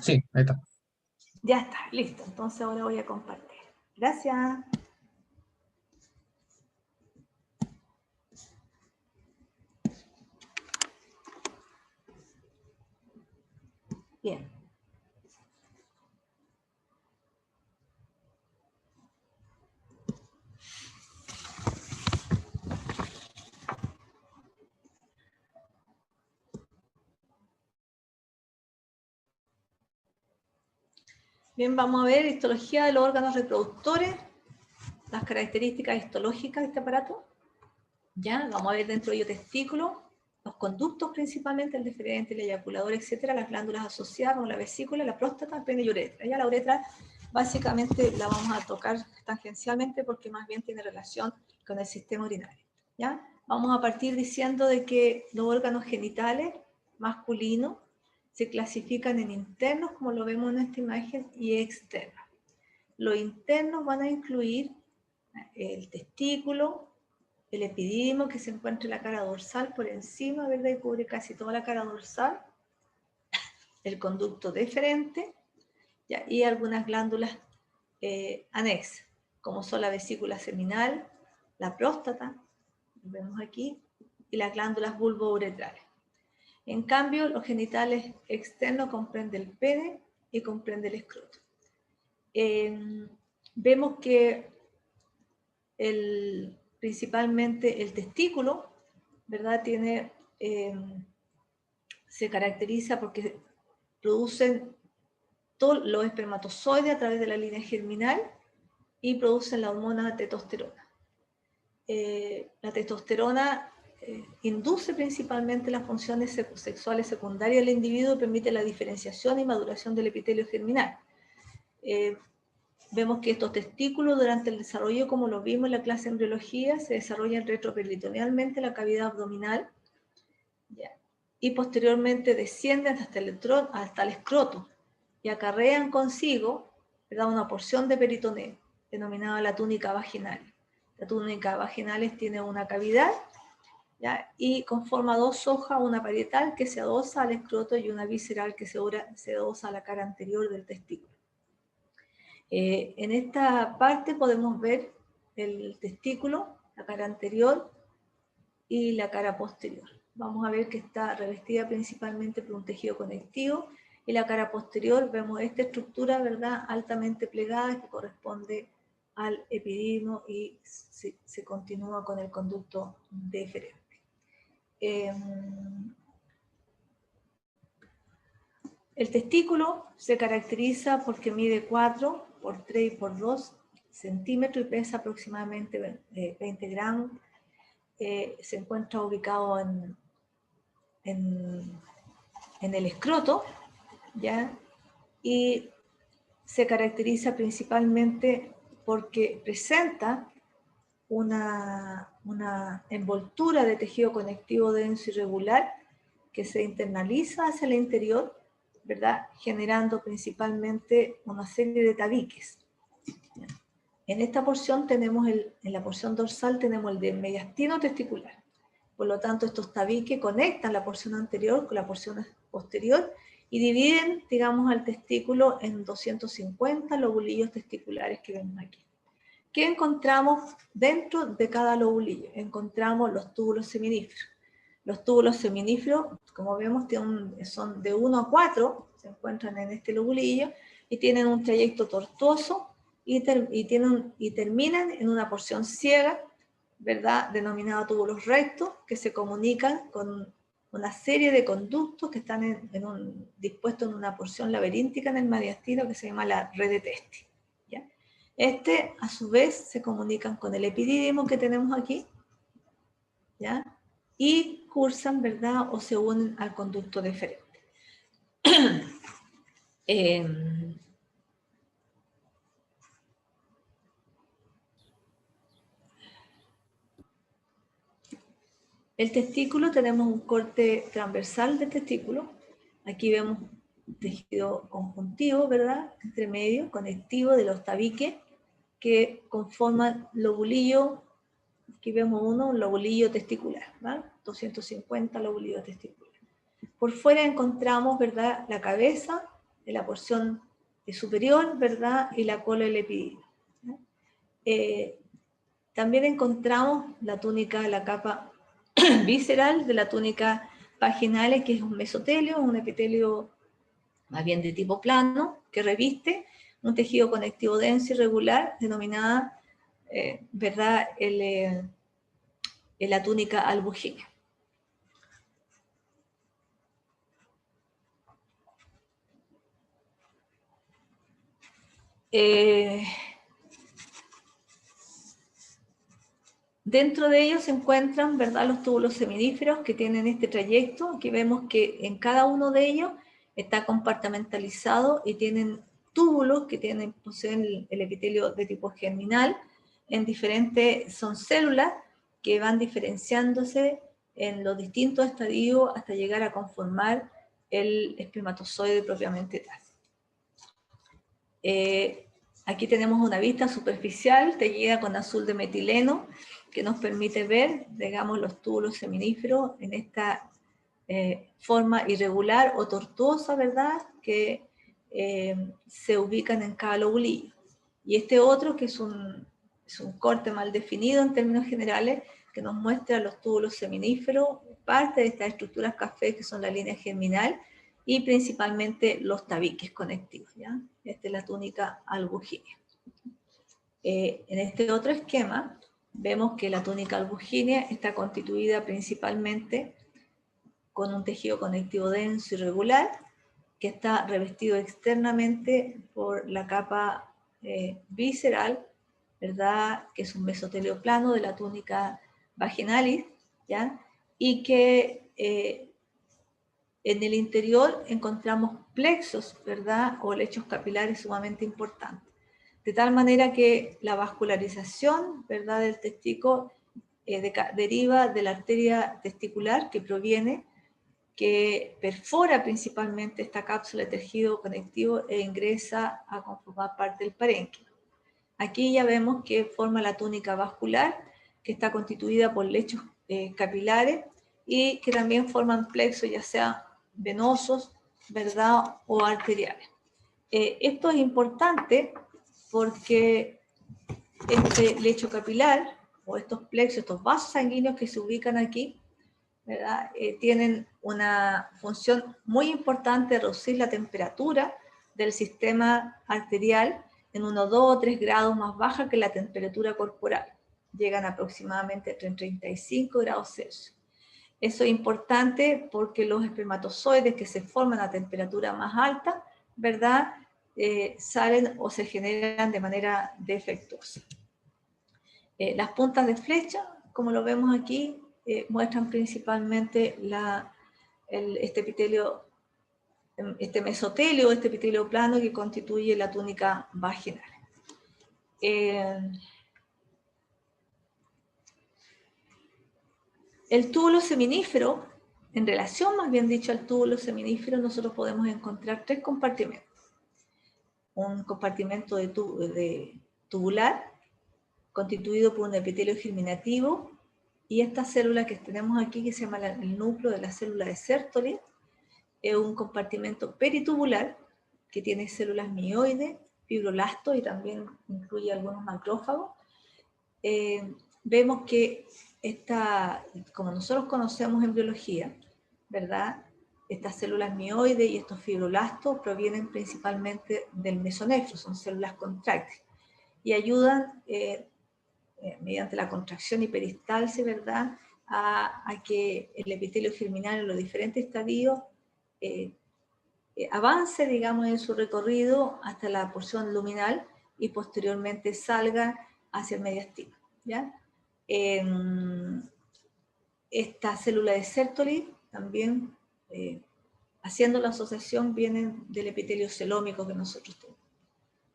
Sí, ahí está. Ya está, listo. Entonces ahora voy a compartir. Gracias. Bien. Bien, vamos a ver histología de los órganos reproductores, las características histológicas de este aparato. Ya, vamos a ver dentro de ello testículos, los conductos principalmente, el deferente, el eyaculador, etcétera, las glándulas asociadas como la vesícula, la próstata, el pene y uretra. Ya la uretra básicamente la vamos a tocar tangencialmente porque más bien tiene relación con el sistema urinario. ¿Ya? Vamos a partir diciendo de que los órganos genitales masculinos se clasifican en internos, como lo vemos en esta imagen, y externos. Los internos van a incluir el testículo, el epidídimo que se encuentra en la cara dorsal por encima, ¿verdad? Y cubre casi toda la cara dorsal, el conducto deferente, ¿ya? Y algunas glándulas anexas, como son la vesícula seminal, la próstata, lo vemos aquí, y las glándulas bulbouretrales. En cambio, los genitales externos comprenden el pene y comprende el escroto. Vemos que principalmente el testículo, ¿verdad? Se caracteriza porque producen todos los espermatozoides a través de la línea germinal y producen la hormona testosterona. La testosterona induce principalmente las funciones sexuales secundarias del individuo y permite la diferenciación y maduración del epitelio germinal. Vemos que estos testículos durante el desarrollo, como lo vimos en la clase de embriología, se desarrollan retroperitonealmente en la cavidad abdominal, ¿ya? Y posteriormente descienden hasta el escroto y acarrean consigo, ¿verdad?, una porción de peritoneo, denominada la túnica vaginal. La túnica vaginal tiene una cavidad, ¿ya?, y conforma dos hojas, una parietal que se adosa al escroto y una visceral que se adosa a la cara anterior del testículo. En esta parte podemos ver el testículo, la cara anterior y la cara posterior. Vamos a ver que está revestida principalmente por un tejido conectivo, y la cara posterior vemos esta estructura, ¿verdad?, altamente plegada que corresponde al epidídimo y se continúa con el conducto deferente. El testículo se caracteriza porque mide 4 por 3 por 2 centímetros y pesa aproximadamente 20 gramos. Se encuentra ubicado en el escroto, ¿ya? Y se caracteriza principalmente porque presenta una envoltura de tejido conectivo denso y regular que se internaliza hacia el interior, ¿verdad?, generando principalmente una serie de tabiques. En esta porción tenemos, en la porción dorsal tenemos el mediastino testicular. Por lo tanto, estos tabiques conectan la porción anterior con la porción posterior y dividen, digamos, al testículo en 250 lobulillos testiculares que vemos aquí. ¿Qué encontramos dentro de cada lobulillo? Encontramos los túbulos seminíferos. Los túbulos seminíferos, como vemos, son de 1 a 4, se encuentran en este lobulillo y tienen un trayecto tortuoso y terminan en una porción ciega, ¿verdad?, denominada túbulos rectos, que se comunican con una serie de conductos que están dispuestos en una porción laberíntica en el mediastino que se llama la red de Testi. ¿Ya? A su vez, se comunican con el epidídimo que tenemos aquí, ¿ya?, y cursan, ¿verdad?, o se unen al conducto deferente. El testículo, tenemos un corte transversal del testículo. Aquí vemos tejido conjuntivo, ¿verdad?, entre medio, conectivo de los tabiques que conforman lobulillo. Aquí vemos un lobulillo testicular, ¿verdad? 250 lobulillos testiculares. Por fuera encontramos, ¿verdad?, la cabeza la porción superior, ¿verdad? Y la cola del epidídimo. También encontramos la túnica, la capa visceral de la túnica vaginal, que es un mesotelio, un epitelio más bien de tipo plano, que reviste un tejido conectivo denso y regular, denominada, ¿verdad?, la túnica albugínea. Dentro de ellos se encuentran, ¿verdad?, los túbulos seminíferos que tienen este trayecto. Aquí vemos que en cada uno de ellos está compartimentalizado y tienen túbulos que poseen el epitelio de tipo germinal. En diferentes, son células que van diferenciándose en los distintos estadios hasta llegar a conformar el espermatozoide propiamente tal. Aquí tenemos una vista superficial teñida con azul de metileno que nos permite ver, digamos, los túbulos seminíferos en esta forma irregular o tortuosa, ¿verdad?, que se ubican en cada lobulillo. Y este otro, que es un corte mal definido en términos generales, que nos muestra los túbulos seminíferos, parte de estas estructuras café que son la línea germinal, y principalmente los tabiques conectivos, ¿ya? Esta es la túnica albugínea. En este otro esquema, vemos que la túnica albugínea está constituida principalmente con un tejido conectivo denso y regular, que está revestido externamente por la capa visceral, ¿verdad?, que es un mesotelio plano de la túnica vaginalis, ¿ya?, y que en el interior encontramos plexos, ¿verdad?, o lechos capilares sumamente importantes. De tal manera que la vascularización, ¿verdad?, del testículo deriva de la arteria testicular que proviene, que perfora principalmente esta cápsula de tejido conectivo e ingresa a conformar parte del parénquima. Aquí ya vemos que forma la túnica vascular, que está constituida por lechos capilares y que también forman plexos, ya sea venosos, ¿verdad?, o arteriales. Esto es importante porque este lecho capilar, o estos plexos, estos vasos sanguíneos que se ubican aquí, ¿verdad?, tienen una función muy importante de reducir la temperatura del sistema arterial en unos 2 o 3 grados más baja que la temperatura corporal. Llegan aproximadamente a 35 grados Celsius. Eso es importante porque los espermatozoides que se forman a temperatura más alta, ¿verdad?, salen o se generan de manera defectuosa. Las puntas de flecha, como lo vemos aquí, muestran principalmente este epitelio, este mesotelio, este epitelio plano que constituye la túnica vaginal. El túbulo seminífero, en relación más bien dicho al túbulo seminífero, nosotros podemos encontrar 3 compartimentos. Un compartimento tubular, constituido por un epitelio germinativo, y esta célula que tenemos aquí, que se llama el núcleo de la célula de Sertoli, es un compartimento peritubular, que tiene células mioides, fibroblastos y también incluye algunos macrófagos. Vemos que como nosotros conocemos en biología, ¿verdad?, estas células mioides y estos fibroblastos provienen principalmente del mesonefro, son células contráctiles, y ayudan mediante la contracción y peristalsis, ¿verdad?, a que el epitelio germinal en los diferentes estadios avance, digamos, en su recorrido hasta la porción luminal y posteriormente salga hacia el mediastino, ¿ya? Esta célula de Sertoli también, haciendo la asociación, vienen del epitelio celómico que nosotros tenemos.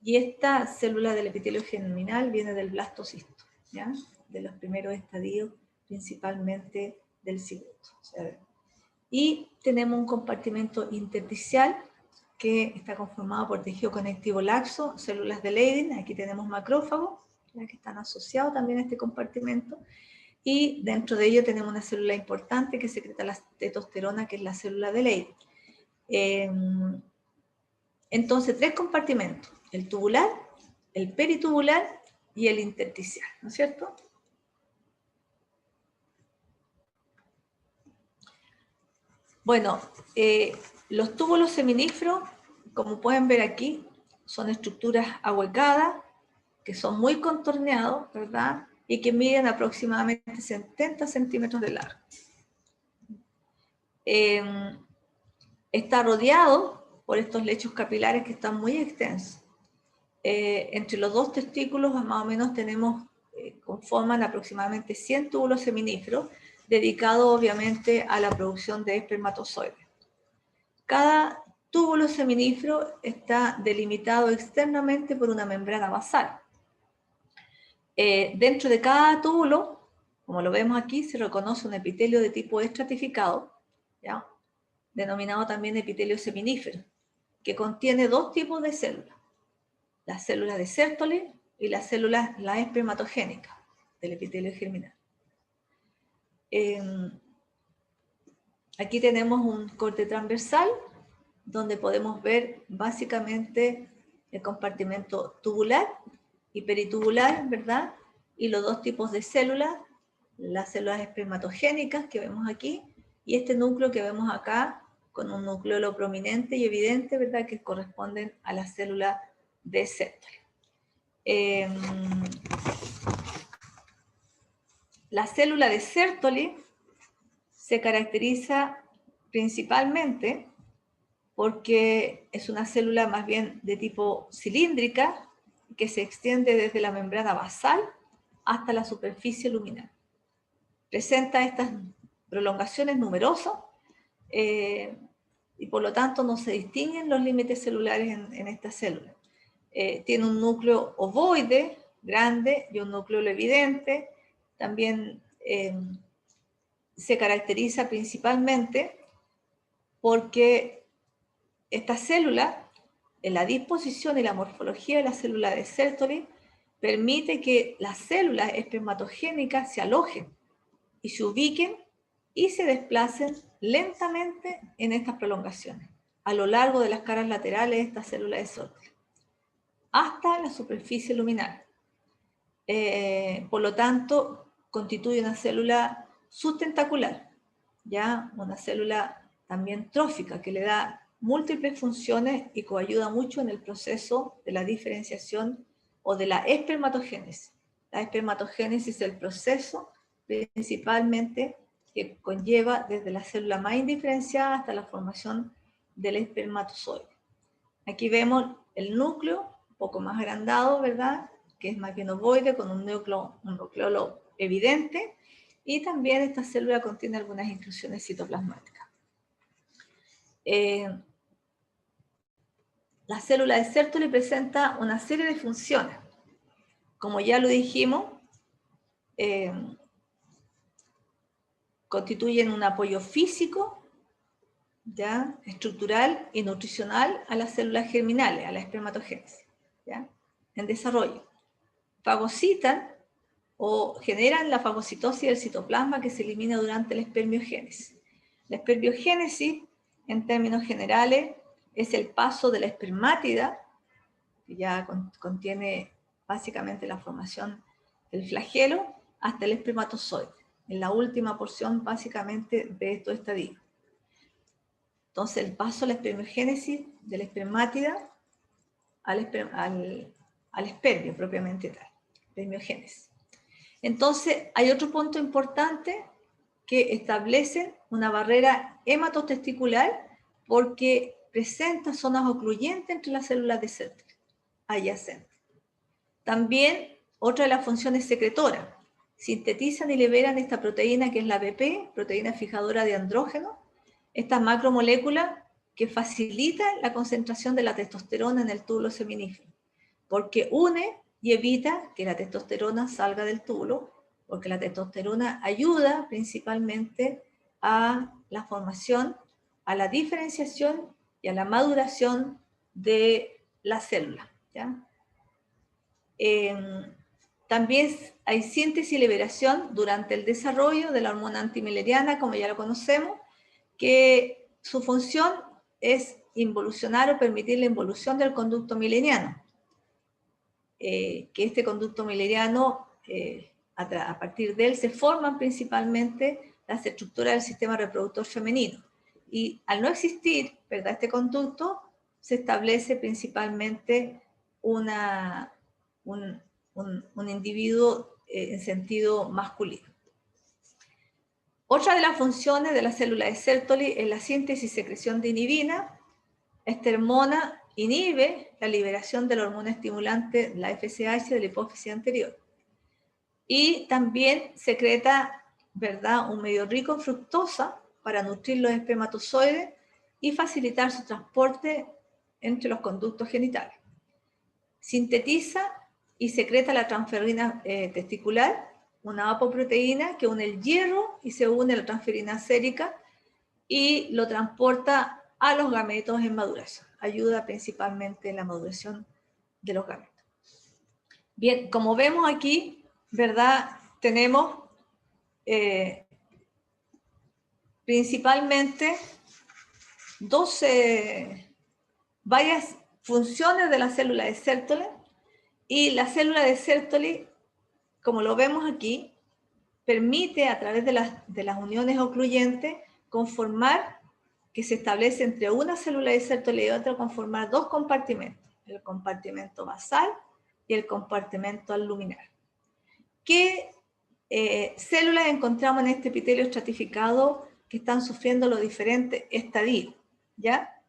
Y esta célula del epitelio germinal viene del blastocisto, ¿ya?, de los primeros estadios, principalmente del cigoto. O sea, y tenemos un compartimento intersticial que está conformado por tejido conectivo laxo, células de Leydig. Aquí tenemos macrófagos, ¿ya?, que están asociados también a este compartimento, y dentro de ello tenemos una célula importante que secreta la testosterona, que es la célula de Leydig. entonces 3 compartimentos, el tubular, el peritubular y el intersticial, ¿no es cierto? Bueno, los túbulos seminíferos, como pueden ver aquí, son estructuras ahuecadas, que son muy contorneados, ¿verdad? Y que miden aproximadamente 70 centímetros de largo. Está rodeado por estos lechos capilares que están muy extensos. Entre los dos testículos más o menos conforman aproximadamente 100 túbulos seminíferos, dedicados obviamente a la producción de espermatozoides. Cada túbulo seminífero está delimitado externamente por una membrana basal. Dentro de cada túbulo, como lo vemos aquí, se reconoce un epitelio de tipo estratificado, ¿ya? Denominado también epitelio seminífero, que contiene 2 tipos de células: las células de Sertoli y las espermatogénicas del epitelio germinal. Aquí tenemos un corte transversal donde podemos ver básicamente el compartimento tubular y peritubular, ¿verdad? Y los 2 tipos de células, las células espermatogénicas que vemos aquí y este núcleo que vemos acá con un nucleolo prominente y evidente, ¿verdad? Que corresponden a las células de Sertoli. La célula de Sertoli se caracteriza principalmente porque es una célula más bien de tipo cilíndrica que se extiende desde la membrana basal hasta la superficie luminal. Presenta estas prolongaciones numerosas y por lo tanto no se distinguen los límites celulares en esta célula. Tiene un núcleo ovoide grande y un núcleo evidente. También se caracteriza principalmente porque esta célula, en la disposición y la morfología de la célula de Sertoli, permite que las células espermatogénicas se alojen y se ubiquen y se desplacen lentamente en estas prolongaciones, a lo largo de las caras laterales de esta célula de Sertoli, hasta la superficie luminal. Por lo tanto, constituye una célula sustentacular, ¿ya? Una célula también trófica que le da múltiples funciones y coayuda mucho en el proceso de la diferenciación o de la espermatogénesis. La espermatogénesis es el proceso principalmente que conlleva desde la célula más indiferenciada hasta la formación del espermatozoide. Aquí vemos el núcleo, un poco más agrandado, ¿verdad? Que es más bien ovoide, con un nucleolo evidente, y también esta célula contiene algunas inclusiones citoplasmáticas. La célula de Sertoli presenta una serie de funciones. Como ya lo dijimos, constituyen un apoyo físico, ¿ya? Estructural y nutricional a las células germinales, a la espermatogénesis, ¿ya? En desarrollo. Fagocitan o generan la fagocitosis del citoplasma que se elimina durante la espermiogénesis. La espermiogénesis, en términos generales, es el paso de la espermátida, que ya contiene básicamente la formación del flagelo, hasta el espermatozoide, en la última porción básicamente de estos estadios. Entonces, el paso a la espermiogénesis de la espermátida al espermio propiamente tal, espermiogénesis. Entonces, hay otro punto importante que establece una barrera hematotesticular porque presenta zonas ocluyentes entre las células de Sertoli adyacentes. También, otra de las funciones secretoras, sintetizan y liberan esta proteína que es la BP, proteína fijadora de andrógeno, esta macromolécula que facilita la concentración de la testosterona en el túbulo seminífero, porque une y evita que la testosterona salga del túbulo, porque la testosterona ayuda principalmente a la formación, a la diferenciación y a la maduración de la célula, ¿ya? También hay síntesis y liberación durante el desarrollo de la hormona antimileriana, como ya lo conocemos, que su función es involucionar o permitir la involución del conducto mileniano. Que este conducto mileniano, a partir de él se forman principalmente las estructuras del sistema reproductor femenino. Y al no existir, ¿verdad?, este conducto, se establece principalmente un individuo en sentido masculino. Otra de las funciones de la célula de Sertoli es la síntesis y secreción de inhibina. Esta hormona inhibe la liberación de la hormona estimulante, la FSH, de la hipófisis anterior. Y también secreta, ¿verdad?, un medio rico en fructosa para nutrir los espermatozoides y facilitar su transporte entre los conductos genitales. Sintetiza y secreta la transferrina testicular, una apoproteína que une el hierro y se une a la transferrina sérica y lo transporta a los gametos en maduración. Ayuda principalmente en la maduración de los gametos. Bien, como vemos aquí, ¿verdad?, tenemos principalmente varias funciones de la célula de Sertoli, y la célula de Sertoli, como lo vemos aquí, permite a través de las uniones ocluyentes conformar, que se establece entre una célula de Sertoli y otra, conformar dos compartimentos, el compartimento basal y el compartimento luminar. ¿Qué células encontramos en este epitelio estratificado que están sufriendo los diferentes estadios? ¿Ya?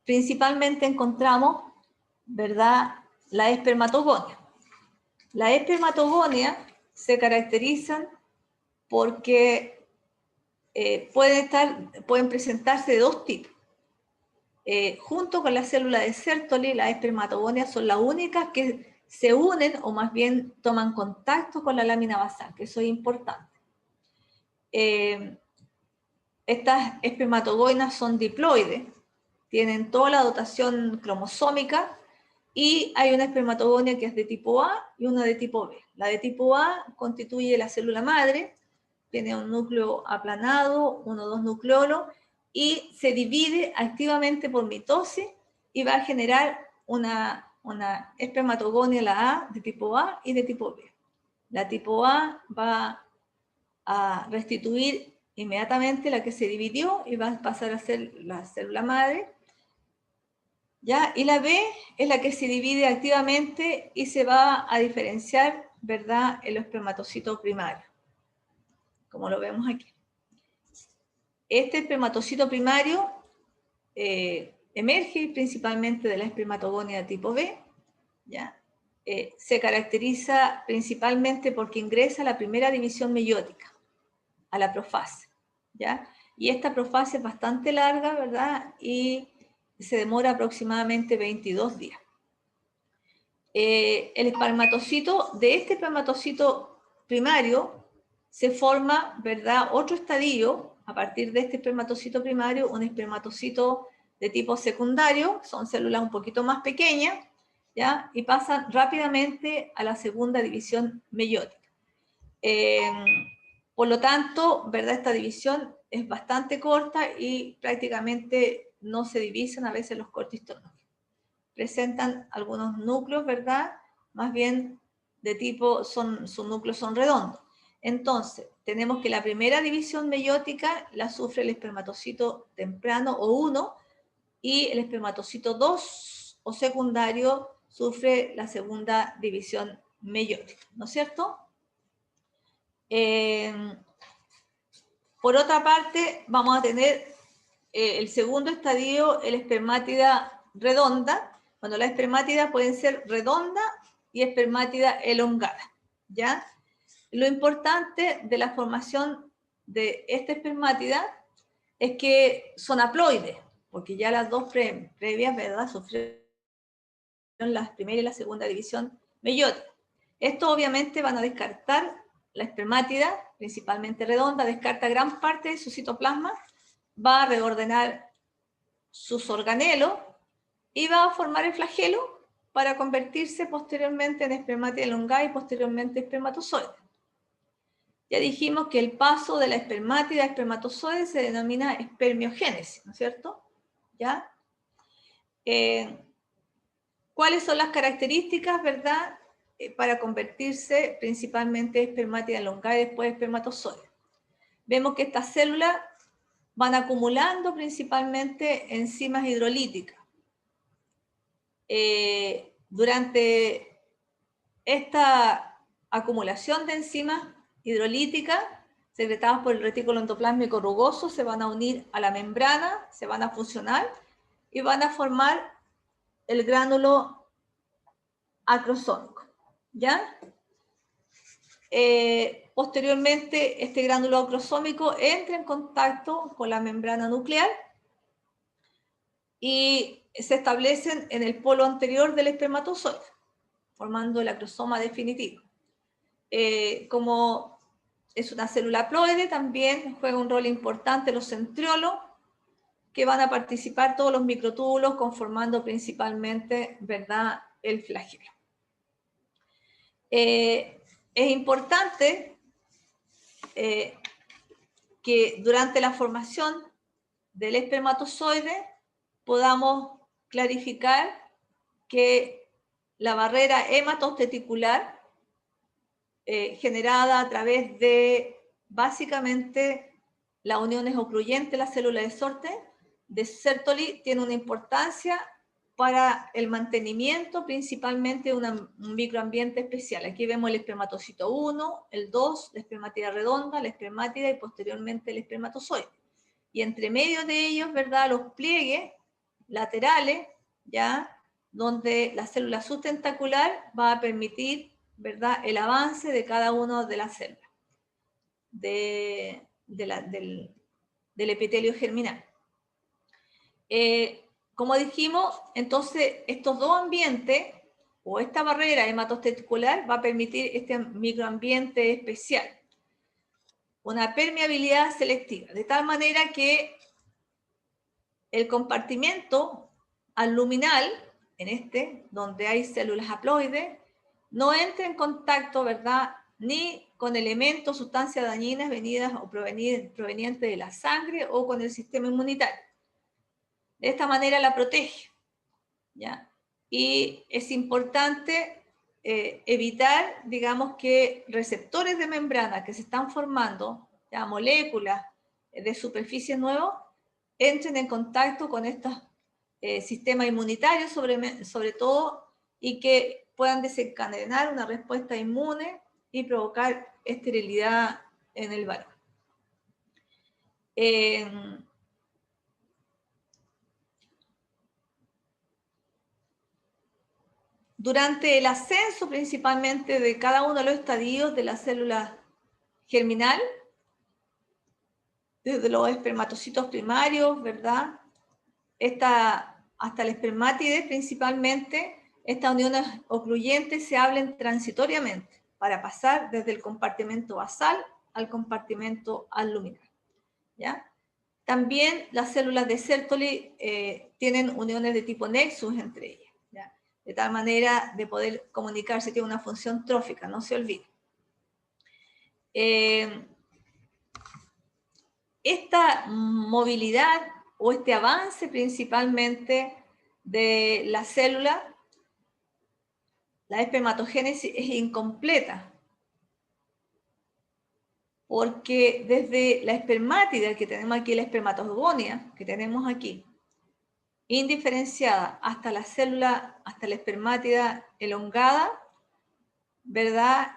Principalmente encontramos, ¿verdad?, la espermatogonia. La espermatogonia se caracterizan porque pueden presentarse de dos tipos. Junto con la célula de Sertoli, las espermatogonias son las únicas que se unen, o más bien toman contacto con la lámina basal, que eso es importante. Estas espermatogonias son diploides, tienen toda la dotación cromosómica, y hay una espermatogonia que es de tipo A y una de tipo B. La de tipo A constituye la célula madre, tiene un núcleo aplanado, 1 o 2 nucleolos, y se divide activamente por mitosis y va a generar una espermatogonia, la A, de tipo A y de tipo B. La tipo A va a restituir inmediatamente la que se dividió y va a pasar a ser la célula madre, ¿ya? Y la B es la que se divide activamente y se va a diferenciar, ¿verdad?, en los espermatocitos primarios, como lo vemos aquí. Este espermatocito primario emerge principalmente de la espermatogonia tipo B, ¿ya? Se caracteriza principalmente porque ingresa a la primera división meiótica, a la profase, ¿ya? Y esta profase es bastante larga, ¿verdad?, y se demora aproximadamente 22 días. El espermatocito, de este espermatocito primario, se forma, ¿verdad?, otro estadio, a partir de este espermatocito primario, un espermatocito de tipo secundario, son células un poquito más pequeñas, ¿ya?, y pasan rápidamente a la segunda división meiótica. Por lo tanto, ¿verdad?, esta división es bastante corta y prácticamente no se divisan a veces los cortistonógenos. Presentan algunos núcleos, ¿verdad?, más bien de tipo, sus núcleos son redondos. Entonces, tenemos que la primera división meiótica la sufre el espermatocito temprano o 1, y el espermatocito 2 o secundario sufre la segunda división meiótica, ¿no es cierto? Por otra parte, vamos a tener el segundo estadio, el espermátida redonda. Bueno, las espermátidas pueden ser redonda y espermátida elongada, ¿ya? Lo importante de la formación de esta espermátida es que son haploides, porque ya las dos previas, ¿verdad?, sufrieron la primera y la segunda división meiótica. Esto obviamente van a descartar la espermátida, principalmente redonda, descarta gran parte de su citoplasma, va a reordenar sus organelos y va a formar el flagelo para convertirse posteriormente en espermátida elongada y posteriormente espermatozoide. Ya dijimos que el paso de la espermátida a espermatozoide se denomina espermiogénesis, ¿no es cierto? ¿Ya? ¿Cuáles son las características, verdad, para convertirse principalmente espermátida elongada y después espermatozoide? Vemos que estas células van acumulando principalmente enzimas hidrolíticas. Durante esta acumulación de enzimas hidrolíticas secretadas por el retículo endoplásmico rugoso se van a unir a la membrana, se van a fusionar y van a formar el gránulo acrosómico, ¿ya? Posteriormente, este gránulo acrosómico entra en contacto con la membrana nuclear y se establecen en el polo anterior del espermatozoide, formando el acrosoma definitivo. Como es una célula haploide, también juega un rol importante los centriolos, que van a participar todos los microtúbulos conformando principalmente, ¿verdad?, el flagelo. Es importante que durante la formación del espermatozoide podamos clarificar que la barrera hematosteticular generada a través de básicamente las uniones ocluyentes de la célula de Sertoli tiene una importancia para el mantenimiento principalmente de un microambiente especial. Aquí vemos el espermatocito 1, el 2, la espermátida redonda, la espermátida y posteriormente el espermatozoide. Y entre medio de ellos, ¿verdad?, los pliegues laterales, ¿ya?, donde la célula sustentacular va a permitir, ¿verdad?, el avance de cada una de las células del epitelio germinal. Como dijimos, entonces estos dos ambientes o esta barrera hematosteticular va a permitir este microambiente especial, una permeabilidad selectiva, de tal manera que el compartimento luminal, en este, donde hay células haploides, no entra en contacto, ¿verdad?, ni con elementos, sustancias dañinas venidas o provenientes de la sangre o con el sistema inmunitario. De esta manera la protege, ¿ya? Y es importante evitar, digamos, que receptores de membrana que se están formando, ya, moléculas de superficie nuevos, entren en contacto con estos sistemas inmunitarios sobre todo y que puedan desencadenar una respuesta inmune y provocar esterilidad en el varón. Durante el ascenso principalmente de cada uno de los estadios de la célula germinal, desde los espermatocitos primarios, ¿verdad?, hasta el espermátide principalmente, estas uniones ocluyentes se abren transitoriamente para pasar desde el compartimento basal al compartimento luminal, ¿ya? También las células de Sertoli tienen uniones de tipo nexus entre ellas, ¿ya?, de tal manera de poder comunicarse, tiene una función trófica, no se olvide. Esta movilidad o este avance principalmente de la célula, la espermatogénesis es incompleta, porque desde la espermátida que tenemos aquí, la espermatogonia que tenemos aquí, indiferenciada hasta la célula, hasta la espermátida elongada, ¿verdad?,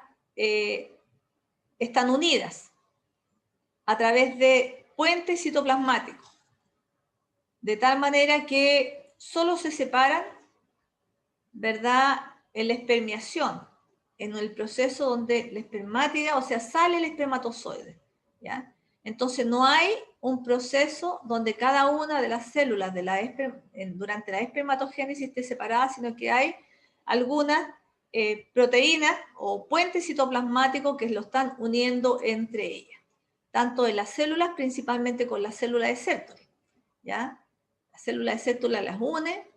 están unidas a través de puentes citoplasmáticos, de tal manera que solo se separan, ¿verdad?, en la espermiación, en el proceso donde la espermátida, o sea, sale el espermatozoide, ¿ya? Entonces no hay un proceso donde cada una de las células durante la espermatogénesis esté separada, sino que hay algunas proteínas o puentes citoplasmáticos que lo están uniendo entre ellas, tanto en las células, principalmente con la célula de Sertoli, ¿ya? La célula de Sertoli las une,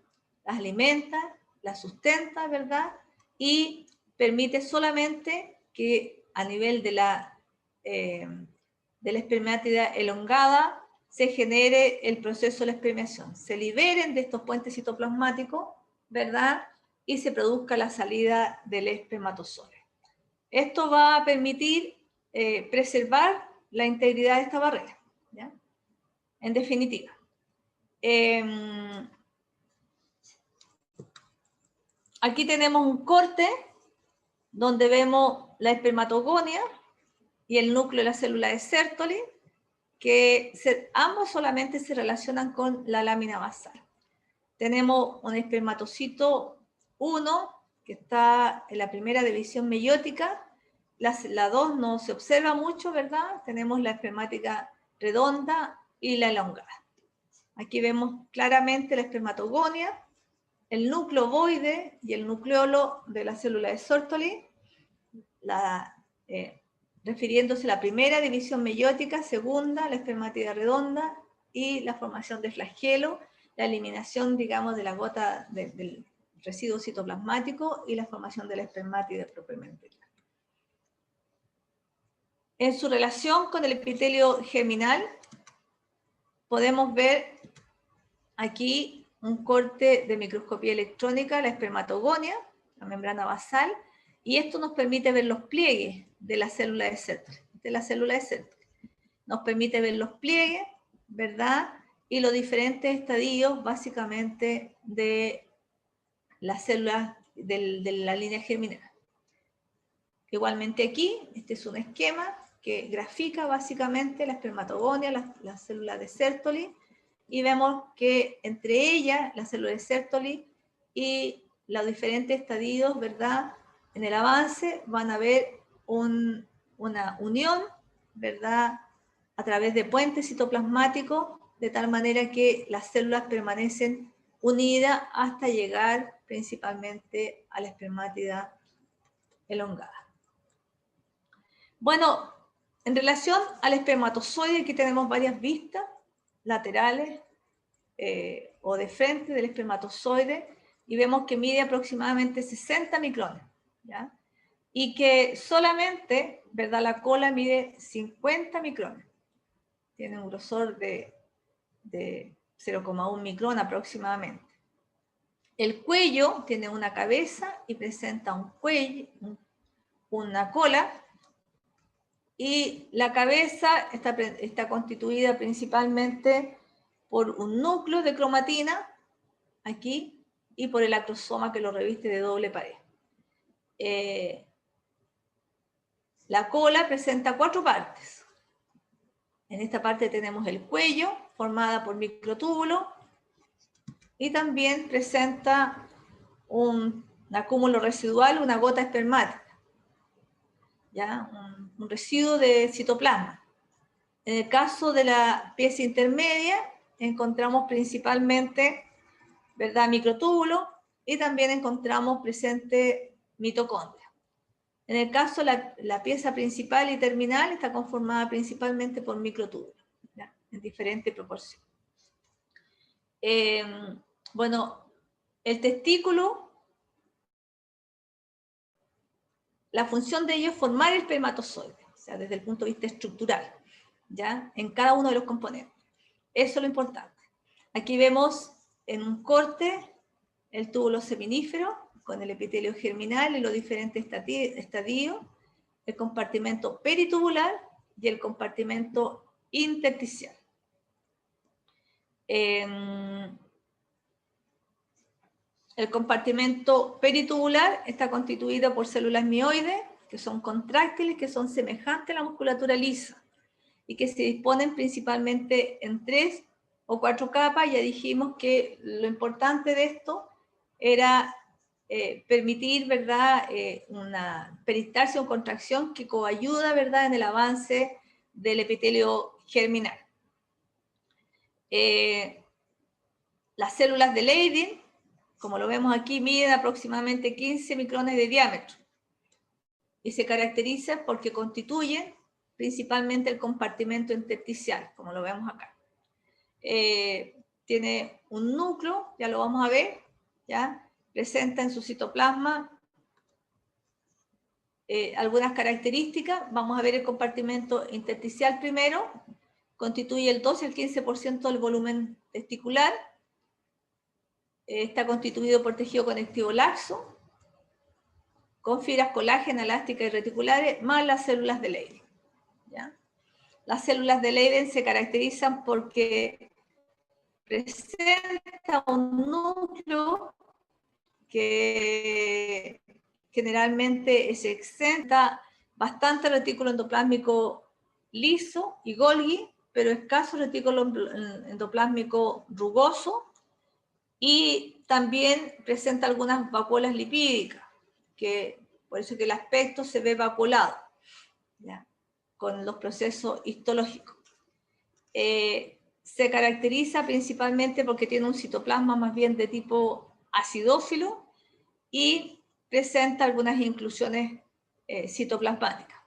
las alimenta, las sustenta, ¿verdad?, y permite solamente que a nivel de la de la espermátida elongada se genere el proceso de la espermiación. Se liberen de estos puentes citoplasmáticos, ¿verdad? Y se produzca la salida del espermatozoide. Esto va a permitir preservar la integridad de esta barrera, ¿ya? En definitiva. Aquí tenemos un corte donde vemos la espermatogonia y el núcleo de la célula de Sertoli, que ambos solamente se relacionan con la lámina basal. Tenemos un espermatocito 1, que está en la primera división meiótica. La 2 no se observa mucho, ¿verdad? Tenemos la espermática redonda y la elongada. Aquí vemos claramente la espermatogonia, el núcleo ovoide y el nucleolo de la célula de Sertoli, refiriéndose a la primera división meiótica, segunda, la espermátida redonda y la formación de flagelo, la eliminación, digamos, de la gota del residuo citoplasmático y la formación de la espermátide propiamente. En su relación con el epitelio germinal, podemos ver aquí un corte de microscopía electrónica, la espermatogonia, la membrana basal, y esto nos permite ver los pliegues de la célula de Sertoli. Nos permite ver los pliegues, ¿verdad? Y los diferentes estadios, básicamente, de las células de la línea germinal. Igualmente aquí, este es un esquema que grafica básicamente la espermatogonia, la célula de Sertoli, y vemos que entre ellas, la célula de Sertoli y los diferentes estadios, ¿verdad? En el avance van a haber una unión, ¿verdad? A través de puentes citoplasmáticos, de tal manera que las células permanecen unidas hasta llegar principalmente a la espermátida elongada. Bueno, en relación al espermatozoide, aquí tenemos varias vistas laterales o de frente del espermatozoide, y vemos que mide aproximadamente 60 micrones, ¿ya? Y que solamente, ¿verdad? La cola mide 50 micrones. Tiene un grosor de 0,1 micrón aproximadamente. El cuello tiene una cabeza y presenta un cuello, una cola, y la cabeza está constituida principalmente por un núcleo de cromatina, aquí, y por el acrosoma que lo reviste de doble pared. La cola presenta 4 partes. En esta parte tenemos el cuello, formada por microtúbulos, y también presenta un acúmulo residual, una gota espermática, ¿ya? Un residuo de citoplasma. En el caso de la pieza intermedia, encontramos principalmente, ¿verdad?, microtúbulos, y también encontramos presente mitocondria. En el caso de la pieza principal y terminal está conformada principalmente por microtúbulos, ¿ya?, en diferente proporción. Bueno, el testículo, la función de ello es formar el espermatozoide, o sea, desde el punto de vista estructural, ¿ya?, en cada uno de los componentes. Eso es lo importante. Aquí vemos en un corte el túbulo seminífero con el epitelio germinal y los diferentes estadios, el compartimento peritubular y el compartimento intersticial. El compartimento peritubular está constituido por células mioides, que son contráctiles, que son semejantes a la musculatura lisa, y que se disponen principalmente en 3 o 4 capas. Ya dijimos que lo importante de esto era permitir, ¿verdad?, una peristalsis o contracción que coayuda, ¿verdad?, en el avance del epitelio germinal. Las células de Leydig, como lo vemos aquí, miden aproximadamente 15 micrones de diámetro y se caracterizan porque constituyen principalmente el compartimento intersticial, como lo vemos acá. Tiene un núcleo, ya lo vamos a ver, ¿ya? Presenta en su citoplasma algunas características. Vamos a ver el compartimento intersticial primero. Constituye el 12 al 15% del volumen testicular. Está constituido por tejido conectivo laxo, con fibras colágena, elásticas y reticulares, más las células de Leyden. ¿Ya? Las células de Leyden se caracterizan porque presenta un núcleo que generalmente se exenta bastante retículo endoplásmico liso y Golgi, pero escaso retículo endoplásmico rugoso, y también presenta algunas vacuolas lipídicas, que por eso que el aspecto se ve vacuolado, ¿ya? Con los procesos histológicos. Se caracteriza principalmente porque tiene un citoplasma más bien de tipo acidófilo y presenta algunas inclusiones citoplasmáticas.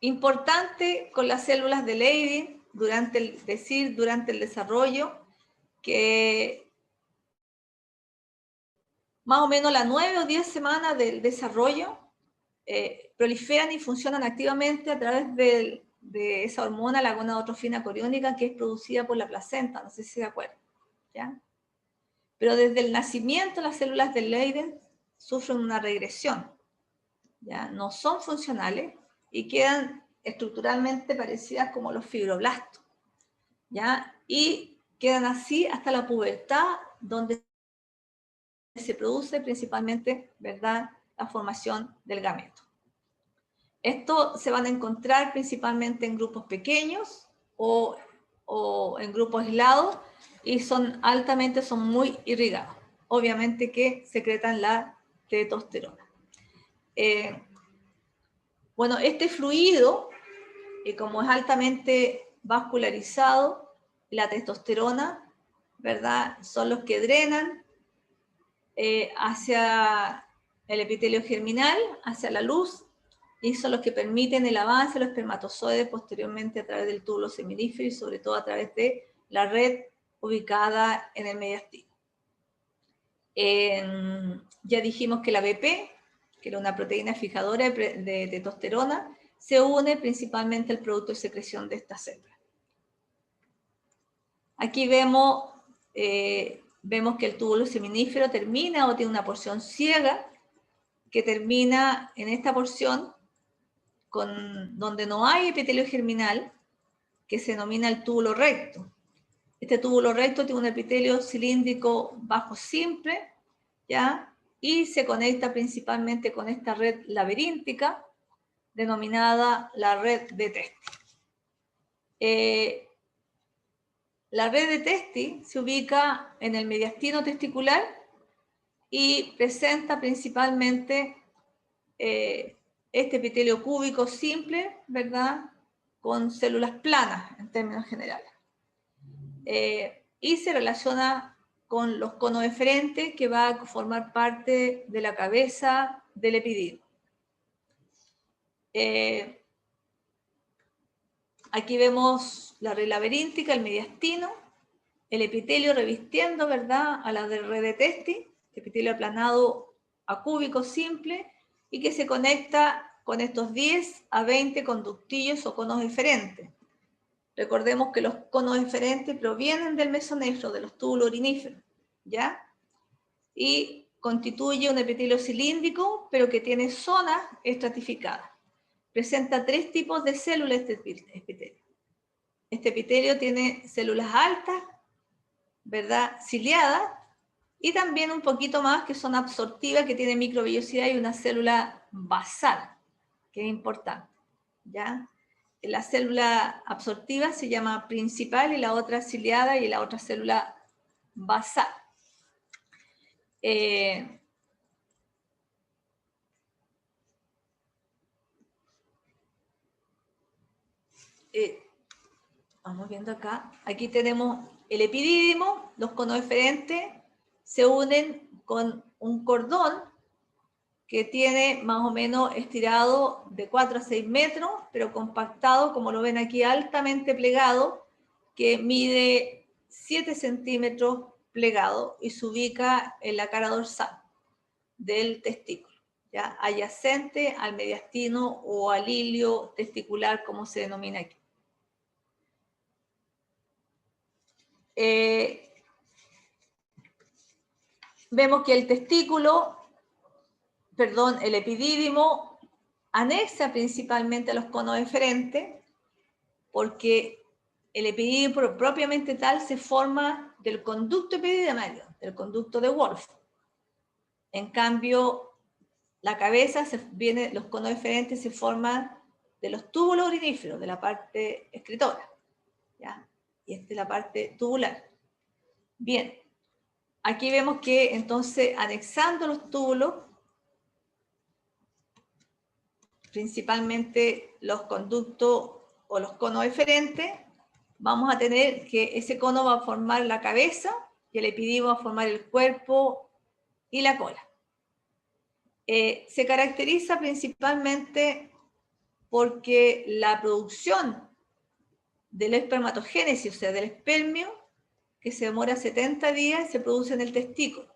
Importante con las células de Leyden durante el desarrollo, que más o menos las 9 o 10 semanas del desarrollo proliferan y funcionan activamente a través de esa hormona, la gonadotrofina coriónica, que es producida por la placenta, no sé si se acuerdan, ¿ya? Pero desde el nacimiento las células de Leyden sufren una regresión, ¿ya? No son funcionales y quedan estructuralmente parecidas como los fibroblastos, ¿ya? Y quedan así hasta la pubertad, donde se produce principalmente, ¿verdad?, la formación del gameto. Esto se van a encontrar principalmente en grupos pequeños o en grupos aislados, y son muy irrigados. Obviamente que secretan la testosterona. Bueno, este fluido, como es altamente vascularizado, la testosterona, ¿verdad?, son los que drenan hacia el epitelio germinal, hacia la luz, y son los que permiten el avance de los espermatozoides posteriormente a través del túbulo seminífero y sobre todo a través de la red ubicada en el mediastino. Ya dijimos que la BP, que era una proteína fijadora de testosterona, se une principalmente al producto de secreción de esta célula. Aquí vemos que el túbulo seminífero termina o tiene una porción ciega que termina en esta porción donde no hay epitelio germinal, que se denomina el túbulo recto. Este túbulo recto tiene un epitelio cilíndrico bajo simple, ¿ya? Y se conecta principalmente con esta red laberíntica denominada la red de Testi. La red de Testi se ubica en el mediastino testicular y presenta principalmente este epitelio cúbico simple, ¿verdad?, con células planas en términos generales. Y se relaciona con los conos eferentes, que va a formar parte de la cabeza del epididio. Aquí vemos la red laberíntica, el mediastino, el epitelio revistiendo, ¿verdad?, a la de red de Testi, epitelio aplanado acúbico simple, y que se conecta con estos 10 a 20 conductillos o conos eferentes. Recordemos que los conos eferentes provienen del mesonefro, de los túbulos uriníferos, ¿ya? Y constituye un epitelio cilíndrico, pero que tiene zonas estratificadas. Presenta 3 tipos de células este epitelio. Este epitelio tiene células altas, ¿verdad?, ciliadas, y también un poquito más que son absortivas, que tienen microvellosidad, y una célula basal, que es importante, ¿ya? La célula absortiva se llama principal y la otra ciliada y la otra célula basal. Vamos viendo acá. Aquí tenemos el epidídimo, los conos eferentes se unen con un cordón que tiene más o menos estirado de 4 a 6 metros, pero compactado, como lo ven aquí, altamente plegado, que mide 7 centímetros plegado y se ubica en la cara dorsal. del testículo, ¿ya? Adyacente al mediastino o al hilio testicular, como se denomina aquí. Vemos que el testículo, perdón, el epidídimo anexa principalmente a los conos eferentes, porque el epidídimo propiamente tal se forma del conducto epididimario, del conducto de Wolff. En cambio, la cabeza los conos eferentes se forman de los túbulos uriníferos, de la parte excretora, ¿ya? Y esta es la parte tubular. Bien, aquí vemos que entonces anexando los túbulos, principalmente los conductos o los conos eferentes, vamos a tener que ese cono va a formar la cabeza y el epidídimo va a formar el cuerpo y la cola. Se caracteriza principalmente porque la producción de la espermatogénesis, o sea, del espermio, que se demora 70 días, se produce en el testículo.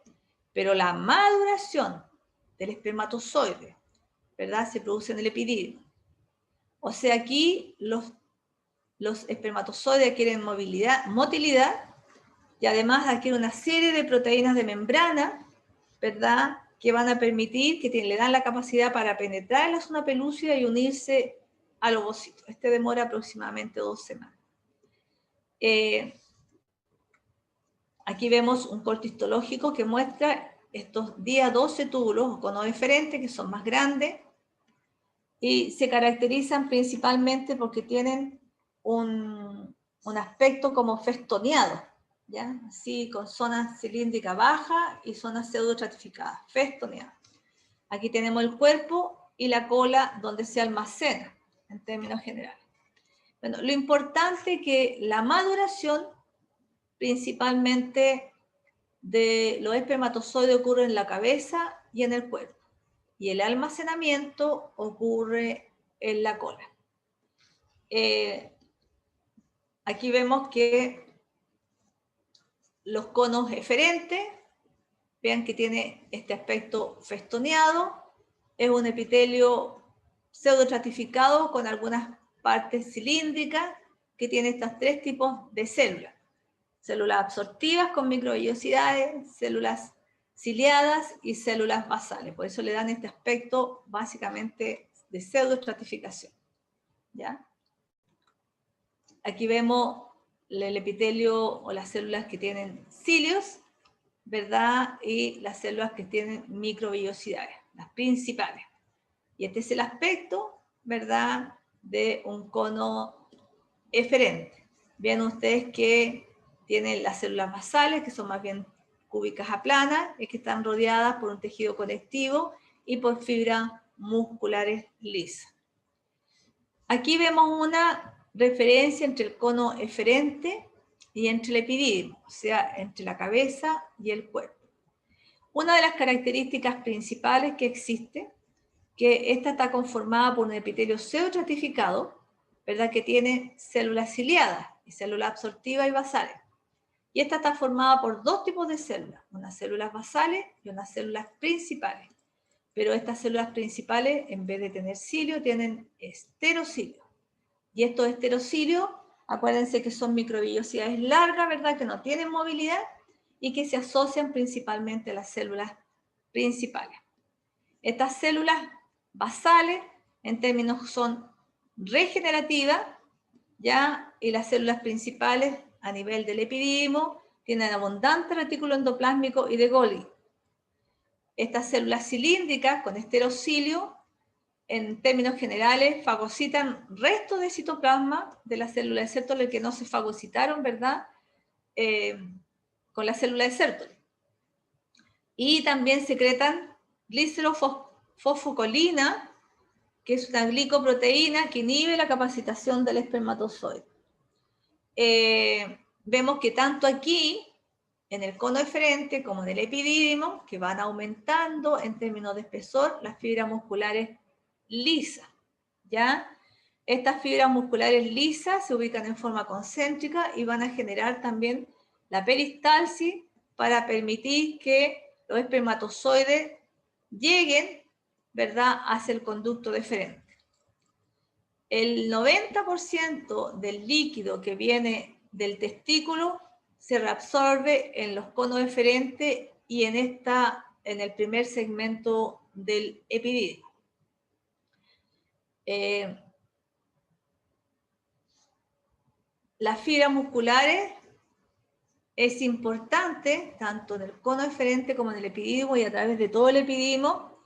Pero la maduración del espermatozoide, ¿verdad?, se produce en el epidídimo. O sea, aquí los espermatozoides adquieren motilidad y además adquieren una serie de proteínas de membrana, ¿verdad?, que van a permitir, que le dan la capacidad para penetrar en la zona pelúcida y unirse al ovocito. Este demora aproximadamente 2 semanas. Aquí vemos un corte histológico que muestra estos día 12 túbulos o conos eferentes, que son más grandes, y se caracterizan principalmente porque tienen un aspecto como festoneado, ¿ya? Así, con zonas cilíndricas bajas y zonas pseudoestratificadas, festoneadas. Aquí tenemos el cuerpo y la cola donde se almacena, en términos generales. Bueno, lo importante es que la maduración, principalmente de los espermatozoides, ocurre en la cabeza y en el cuerpo, y el almacenamiento ocurre en la cola. Aquí vemos que los conos eferentes, vean que tiene este aspecto festoneado, es un epitelio pseudoestratificado con algunas partes cilíndricas que tiene estos 3 tipos de células. Células absortivas con microvellosidades, células ciliadas y células basales. Por eso le dan este aspecto básicamente de pseudoestratificación, ¿ya? Aquí vemos el epitelio o las células que tienen cilios, ¿verdad? Y las células que tienen microvellosidades, las principales. Y este es el aspecto, ¿verdad?, de un cono eferente. Vean ustedes que tienen las células basales, que son más bien cúbicas a planas, y que están rodeadas por un tejido conectivo y por fibras musculares lisas. Aquí vemos una referencia entre el cono eferente y entre el epidídimo, o sea, entre la cabeza y el cuerpo. Una de las características principales que existe, que esta está conformada por un epitelio pseudoestratificado, ¿verdad?, que tiene células ciliadas y células absortivas y basales. Y esta está formada por 2 tipos de células, unas células basales y unas células principales. Pero estas células principales, en vez de tener cilio, tienen esterocilio. Y estos esterocilios, acuérdense que son microvellosidades largas, ¿verdad?, que no tienen movilidad y que se asocian principalmente a las células principales. Estas células basales, en términos, son regenerativas, ¿ya? Y las células principales, a nivel del epidídimo, tienen abundante retículo endoplásmico y de Golgi. Estas células cilíndricas con esterocilio, en términos generales, fagocitan restos de citoplasma de la célula de Sertoli que no se fagocitaron, ¿verdad?, con la célula de Sertoli. Y también secretan glicerofosfocolina, que es una glicoproteína que inhibe la capacitación del espermatozoide. Vemos que tanto aquí, en el cono eferente, como en el epidídimo, que van aumentando en términos de espesor las fibras musculares lisas, ¿ya? Estas fibras musculares lisas se ubican en forma concéntrica y van a generar también la peristalsis para permitir que los espermatozoides lleguen, ¿verdad?, hacia el conducto deferente. El 90% del líquido que viene del testículo se reabsorbe en los conos deferentes y en el primer segmento del epidídimo. Las fibras musculares es importante tanto en el cono deferente como en el epidídimo y a través de todo el epidídimo,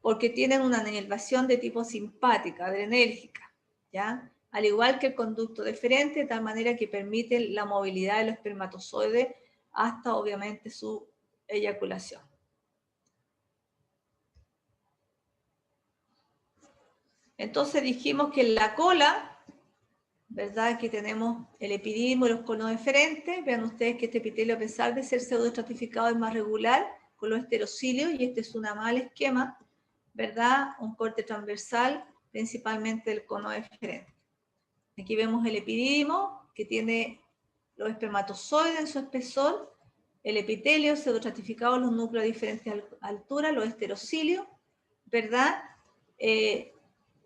porque tienen una inervación de tipo simpática, adrenérgica, ¿ya? Al igual que el conducto deferente, de tal manera que permiten la movilidad de los espermatozoides hasta, obviamente, su eyaculación. Entonces dijimos que en la cola, ¿verdad?, que tenemos el epidídimo y los conos deferentes. Vean ustedes que este epitelio, a pesar de ser pseudoestratificado, es más regular con los esterocilios, y este es un mal esquema, ¿verdad? Un corte transversal, principalmente del cono deferente. Aquí vemos el epidídimo, que tiene los espermatozoides en su espesor, el epitelio pseudoestratificado, los núcleos a diferentes alturas, los esterocilios, ¿verdad?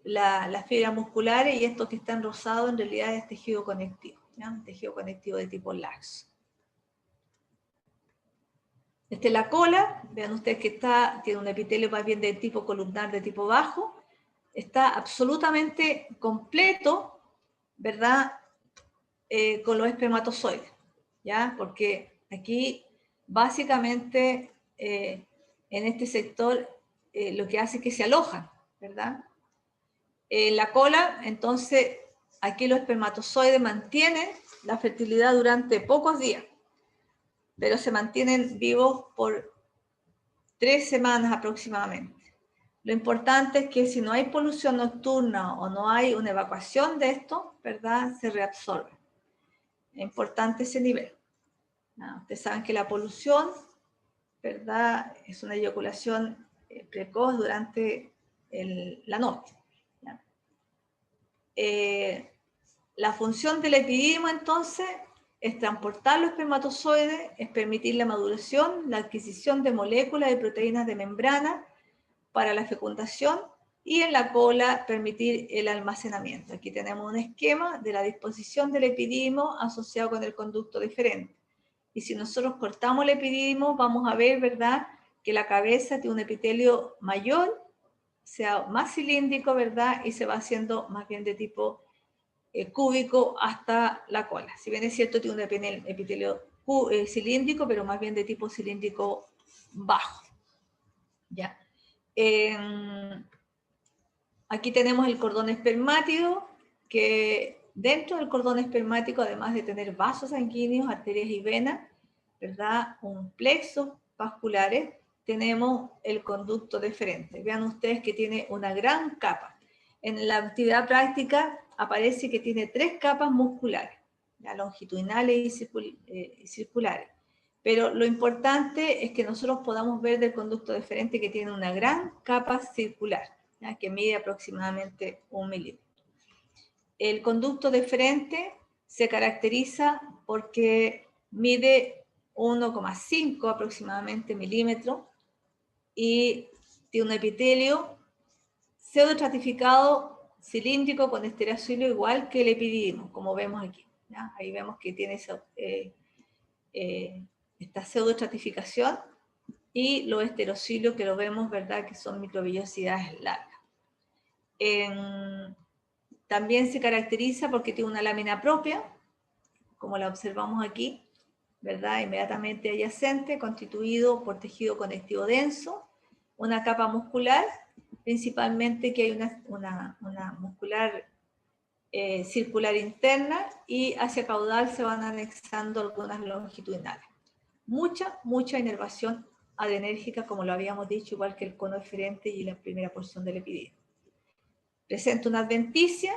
Las fibras musculares, y estos que están rosados en realidad es tejido conectivo, ¿ya? Un tejido conectivo de tipo laxo. Esta es la cola, vean ustedes que tiene un epitelio más bien de tipo columnar, de tipo bajo, está absolutamente completo, ¿verdad?, con los espermatozoides, ¿ya? Porque aquí básicamente en este sector lo que hace es que se alojan, ¿verdad? La cola, entonces, aquí los espermatozoides mantienen la fertilidad durante pocos días, pero se mantienen vivos por 3 semanas aproximadamente. Lo importante es que si no hay polución nocturna o no hay una evacuación de esto, ¿verdad?, se reabsorbe. Es importante ese nivel. Ustedes saben que la polución, ¿verdad?, es una eyaculación precoz durante la noche. La función del epidídimo, entonces, es transportar los espermatozoides, es permitir la maduración, la adquisición de moléculas y proteínas de membrana para la fecundación, y en la cola permitir el almacenamiento. Aquí tenemos un esquema de la disposición del epidídimo asociado con el conducto deferente. Y si nosotros cortamos el epidídimo, vamos a ver, ¿verdad?, que la cabeza tiene un epitelio mayor, sea más cilíndrico, ¿verdad?, y se va haciendo más bien de tipo cúbico hasta la cola. Si bien es cierto, tiene un epitelio cilíndrico, pero más bien de tipo cilíndrico bajo. ¿Ya? Aquí tenemos el cordón espermático, que dentro del cordón espermático, además de tener vasos sanguíneos, arterias y venas, ¿verdad?, un plexo vasculares, tenemos el conducto deferente. Vean ustedes que tiene una gran capa. En la actividad práctica aparece que tiene 3 capas musculares, longitudinales y circulares. Pero lo importante es que nosotros podamos ver del conducto deferente que tiene una gran capa circular, ¿ya?, que mide aproximadamente 1 milímetro. El conducto deferente se caracteriza porque mide 1,5 aproximadamente milímetros y tiene un epitelio pseudoestratificado cilíndrico con esterocilio igual que el epidídimo, como vemos aquí, ¿ya? Ahí vemos que tiene esta pseudoestratificación, y los esterocilios que lo vemos, ¿verdad?, que son microvillosidades largas. También se caracteriza porque tiene una lámina propia, como la observamos aquí, ¿verdad?, inmediatamente adyacente, constituido por tejido conectivo denso, una capa muscular, principalmente que hay una muscular circular interna, y hacia caudal se van anexando algunas longitudinales. Mucha inervación adrenérgica, como lo habíamos dicho, igual que el cono deferente y la primera porción del epidídimo. Presenta una adventicia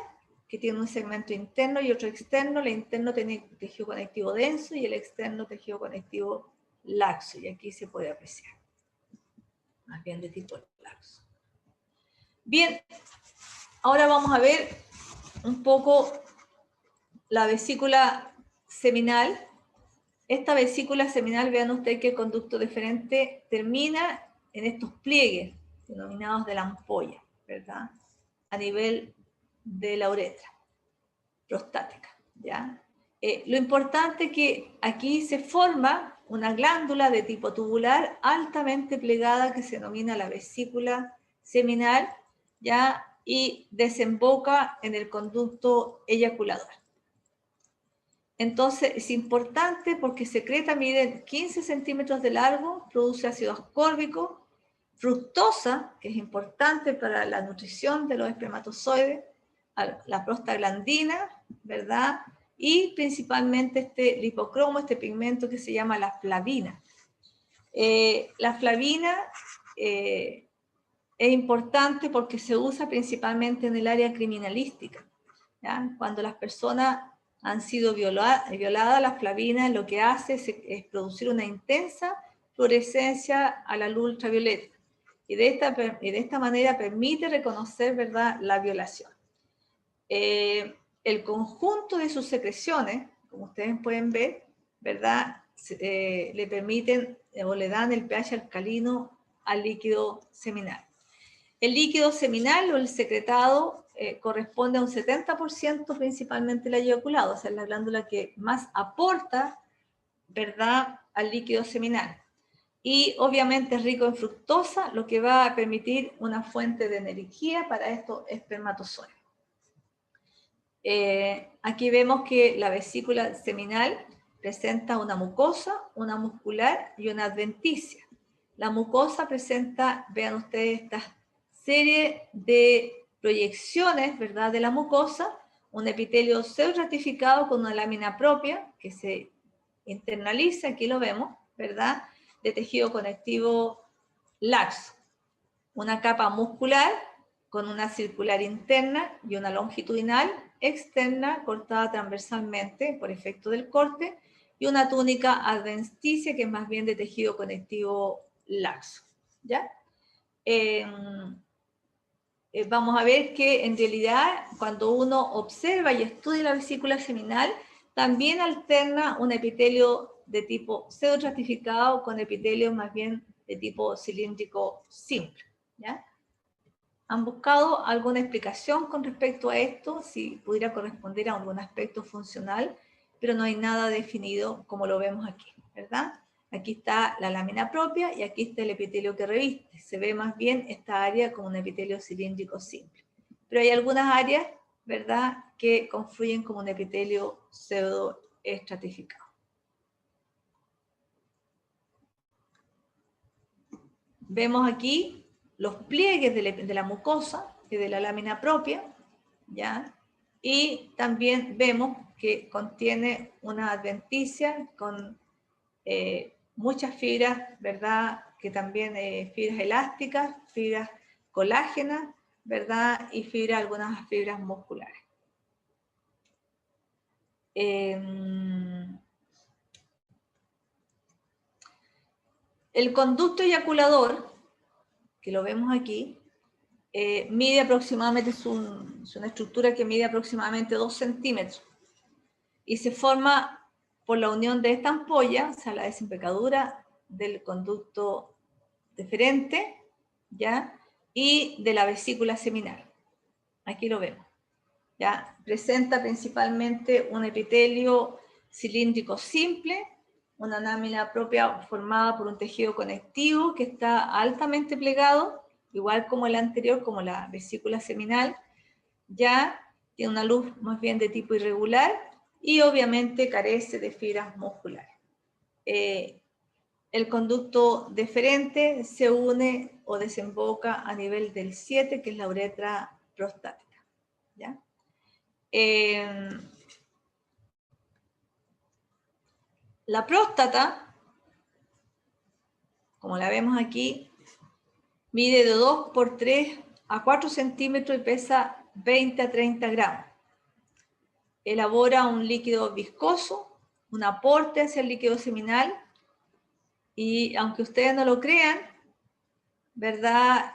que tiene un segmento interno y otro externo. El interno tiene tejido conectivo denso y el externo tejido conectivo laxo, y aquí se puede apreciar, más bien de tipo laxo. Bien, ahora vamos a ver un poco la vesícula seminal. Esta vesícula seminal, vean ustedes que el conducto deferente termina en estos pliegues denominados de la ampolla, ¿verdad? A nivel de la uretra prostática, ¿ya? Lo importante es que aquí se forma una glándula de tipo tubular altamente plegada que se denomina la vesícula seminal, ¿ya? Y desemboca en el conducto eyaculador. Entonces es importante porque secreta, mide 15 centímetros de largo, produce ácido ascórbico, fructosa, que es importante para la nutrición de los espermatozoides, la prostaglandina, ¿verdad? Y principalmente este lipocromo, este pigmento que se llama la flavina. La flavina es importante porque se usa principalmente en el área criminalística, ¿ya? Cuando las personas han sido violadas, la flavina lo que hace es producir una intensa fluorescencia a la luz ultravioleta. Y de esta manera permite reconocer, ¿verdad?, la violación. El conjunto de sus secreciones, como ustedes pueden ver, ¿verdad?, le permiten o le dan el pH alcalino al líquido seminal. El líquido seminal o el secretado corresponde a un 70% principalmente el eyaculado, o sea, es la glándula que más aporta, ¿verdad?, al líquido seminal. Y obviamente es rico en fructosa, lo que va a permitir una fuente de energía para estos espermatozoides. Aquí vemos que la vesícula seminal presenta una mucosa, una muscular y una adventicia. La mucosa presenta, vean ustedes, esta serie de proyecciones, ¿verdad?, de la mucosa, un epitelio pseudo-ratificado con una lámina propia que se internaliza, aquí lo vemos, ¿verdad?, de tejido conectivo laxo. Una capa muscular con una circular interna y una longitudinal externa cortada transversalmente por efecto del corte, y una túnica adventicia que es más bien de tejido conectivo laxo, ¿ya? Vamos a ver que en realidad cuando uno observa y estudia la vesícula seminal, también alterna un epitelio de tipo pseudo-ratificado con epitelio más bien de tipo cilíndrico simple, ¿ya? ¿Han buscado alguna explicación con respecto a esto? Si pudiera corresponder a algún aspecto funcional, pero no hay nada definido como lo vemos aquí, ¿verdad? Aquí está la lámina propia y aquí está el epitelio que reviste. Se ve más bien esta área como un epitelio cilíndrico simple. Pero hay algunas áreas, ¿verdad?, que confluyen como un epitelio pseudo-estratificado. Vemos aquí los pliegues de la mucosa y de la lámina propia, ¿ya? Y también vemos que contiene una adventicia con muchas fibras, ¿verdad?, que también fibras elásticas, fibras colágenas, ¿verdad?, y algunas fibras musculares. El conducto eyaculador, que lo vemos aquí, mide aproximadamente, es una estructura que mide aproximadamente 2 centímetros y se forma por la unión de esta ampolla, o sea, la desembocadura del conducto deferente, ¿ya?, y de la vesícula seminal. Aquí lo vemos, ¿ya? Presenta principalmente un epitelio cilíndrico simple, una lámina propia formada por un tejido conectivo que está altamente plegado, igual como el anterior, como la vesícula seminal, ya tiene una luz más bien de tipo irregular y obviamente carece de fibras musculares. El conducto deferente se une o desemboca a nivel del 7, que es la uretra prostática, ¿ya? La próstata, como la vemos aquí, mide de 2 por 3 a 4 centímetros y pesa 20 a 30 gramos. Elabora un líquido viscoso, un aporte hacia el líquido seminal, y aunque ustedes no lo crean, ¿verdad?,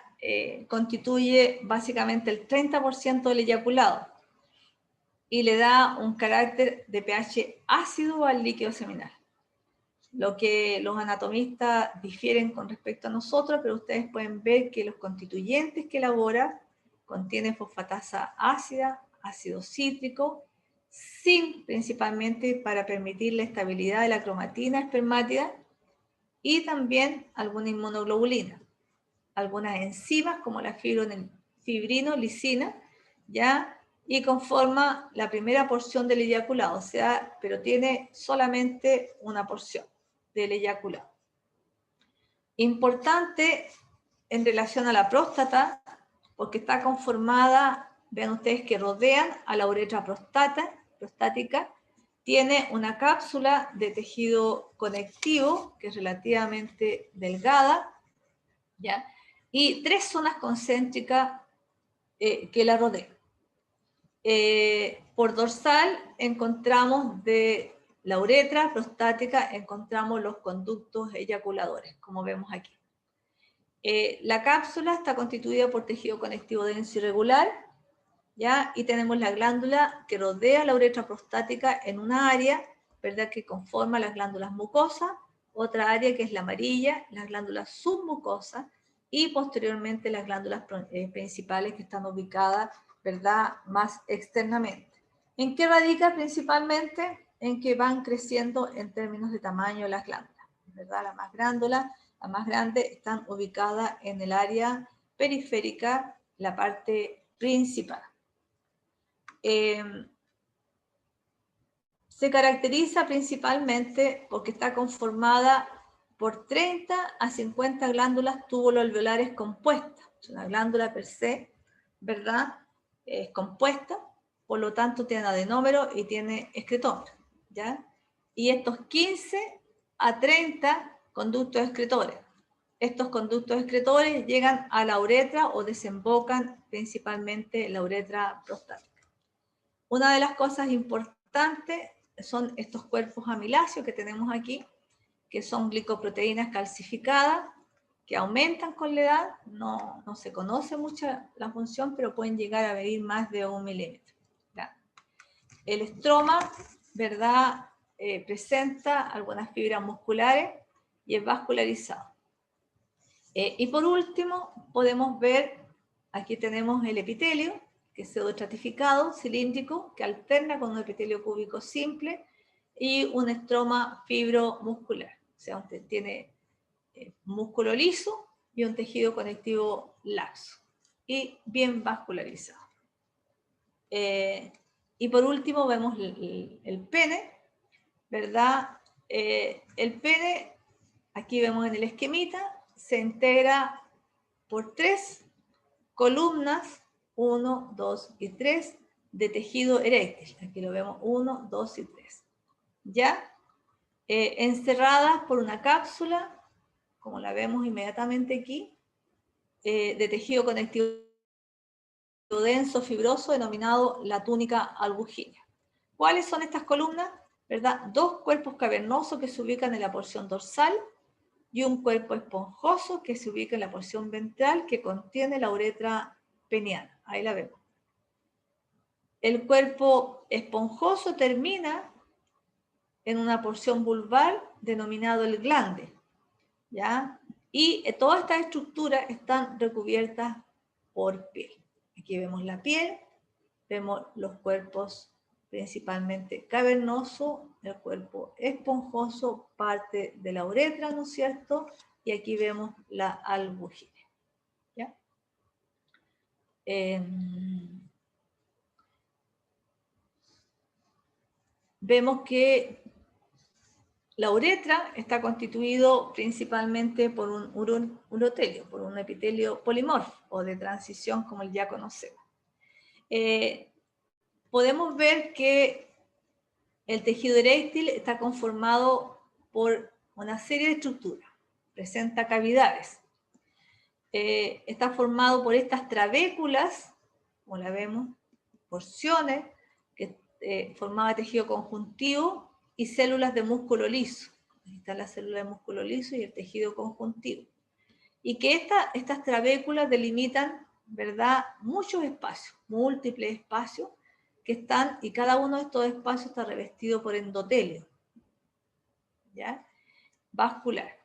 constituye básicamente el 30% del eyaculado y le da un carácter de pH ácido al líquido seminal. lo que los anatomistas difieren con respecto a nosotros, pero ustedes pueden ver que los constituyentes que elabora contienen fosfatasa ácida, ácido cítrico, zinc principalmente para permitir la estabilidad de la cromatina espermátida y también alguna inmunoglobulina, algunas enzimas como la fibrinolicina, ¿ya? Y conforma la primera porción del eyaculado, o sea, pero tiene solamente una porción del eyaculado. Importante en relación a la próstata, porque está conformada, vean ustedes que rodean a la uretra prostática, tiene una cápsula de tejido conectivo que es relativamente delgada, ¿ya? Y 3 zonas concéntricas que la rodean. Por dorsal encontramos de la uretra prostática, encontramos los conductos eyaculadores, como vemos aquí. La cápsula está constituida por tejido conectivo denso y regular, ¿ya? Y tenemos la glándula que rodea la uretra prostática en una área, ¿verdad?, que conforma las glándulas mucosas, otra área que es la amarilla, las glándulas submucosas, y posteriormente las glándulas principales que están ubicadas, ¿verdad?, más externamente. ¿En qué radica principalmente? En que van creciendo en términos de tamaño las glándulas, ¿verdad? Las más grandes están ubicadas en el área periférica, la parte principal. Se caracteriza principalmente porque está conformada por 30 a 50 glándulas túbulo-alveolares compuestas. Una glándula per se, ¿verdad?, es compuesta, por lo tanto tiene adenómero y tiene excretómero, ¿ya? Y estos 15 a 30 conductos excretores. Estos conductos excretores llegan a la uretra o desembocan principalmente en la uretra prostática. Una de las cosas importantes son estos cuerpos amiláceos que tenemos aquí, que son glicoproteínas calcificadas, que aumentan con la edad, no se conoce mucho la función, pero pueden llegar a medir más de 1 milímetro. ¿Ya? El estroma, ¿verdad?, presenta algunas fibras musculares y es vascularizado. Y por último, podemos ver, aquí tenemos el epitelio, que es pseudoestratificado, cilíndrico, que alterna con un epitelio cúbico simple y un estroma fibromuscular. O sea, usted tiene músculo liso y un tejido conectivo laxo y bien vascularizado. Y por último vemos el pene, ¿verdad? El pene, aquí vemos en el esquemita, se integra por 3 columnas, 1, 2 y 3, de tejido eréctil. Aquí lo vemos, 1, 2 y 3. ¿Ya? Encerradas por una cápsula, como la vemos inmediatamente aquí, de tejido conectivo denso fibroso denominado la túnica albuginea. ¿Cuáles son estas columnas? ¿Verdad? 2 cuerpos cavernosos que se ubican en la porción dorsal y un cuerpo esponjoso que se ubica en la porción ventral que contiene la uretra peniana. Ahí la vemos. El cuerpo esponjoso termina en una porción vulvar denominado el glande, ¿ya? Y todas estas estructuras están recubiertas por piel. Aquí vemos la piel, vemos los cuerpos principalmente cavernoso, el cuerpo esponjoso, parte de la uretra, ¿no es cierto? Y aquí vemos la albuginea, ¿ya? Vemos que la uretra está constituido principalmente por un urotelio, por un epitelio polimorfo o de transición como ya conocemos. Podemos ver que el tejido eréctil está conformado por una serie de estructuras, presenta cavidades. Está formado por estas trabéculas, como la vemos, porciones, que formaba tejido conjuntivo y células de músculo liso. Ahí está la célula de músculo liso y el tejido conjuntivo. Y que estas trabéculas delimitan, ¿verdad?, muchos espacios, múltiples espacios, que están, y cada uno de estos espacios está revestido por endotelio, ¿ya? vascular.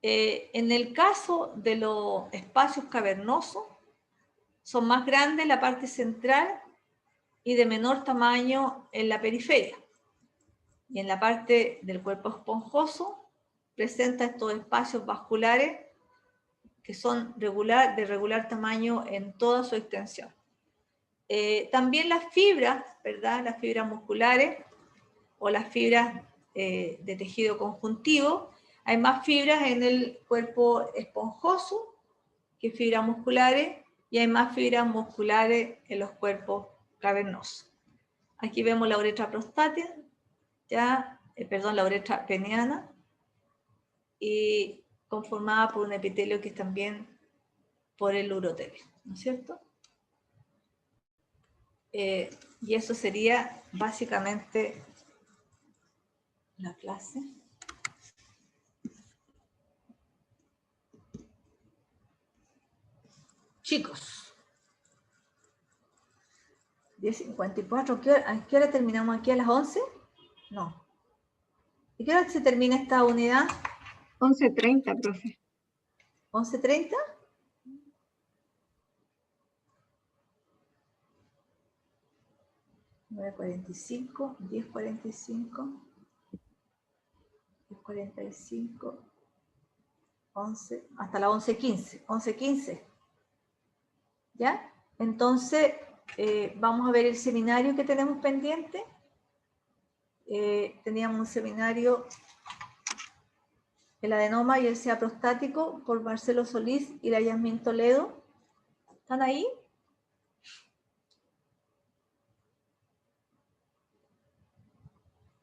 En el caso de los espacios cavernosos, son más grandes en la parte central y de menor tamaño en la periferia. Y en la parte del cuerpo esponjoso presenta estos espacios vasculares que son de regular tamaño en toda su extensión. También las fibras, ¿verdad? Las fibras musculares o las fibras de tejido conjuntivo. Hay más fibras en el cuerpo esponjoso que fibras musculares y hay más fibras musculares en los cuerpos cavernosos. Aquí vemos la uretra prostática, la uretra peniana, y conformada por un epitelio que es también por el urotelio, ¿no es cierto? Y eso sería básicamente la clase. Chicos, 10:54, ¿a qué hora terminamos aquí? ¿A las 11? No. ¿A qué hora se termina esta unidad? 11:30, profe. ¿11:30? ¿9:45? ¿10:45? 10:45, 11, hasta las 11:15, 11:15. ¿Ya? Entonces, vamos a ver el seminario que tenemos pendiente. Teníamos un seminario, el adenoma y el SEA prostático, por Marcelo Solís y la Yasmín Toledo. ¿Están ahí?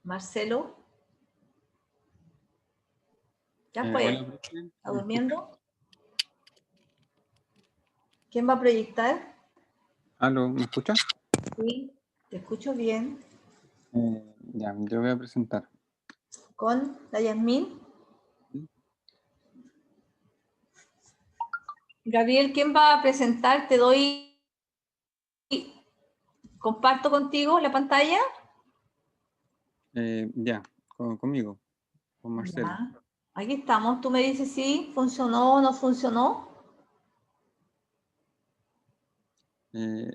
Marcelo. ¿Ya fue? Hola, ¿Está durmiendo? ¿Quién va a proyectar? ¿Aló? ¿Me escucha? Sí, te escucho bien. Ya, yo voy a presentar. ¿Con la Yasmín? Gabriel, ¿quién va a presentar? Te doy... ¿Comparto contigo la pantalla? Ya, conmigo, con Marcelo. Ya. Aquí estamos. Tú me dices si funcionó o no funcionó.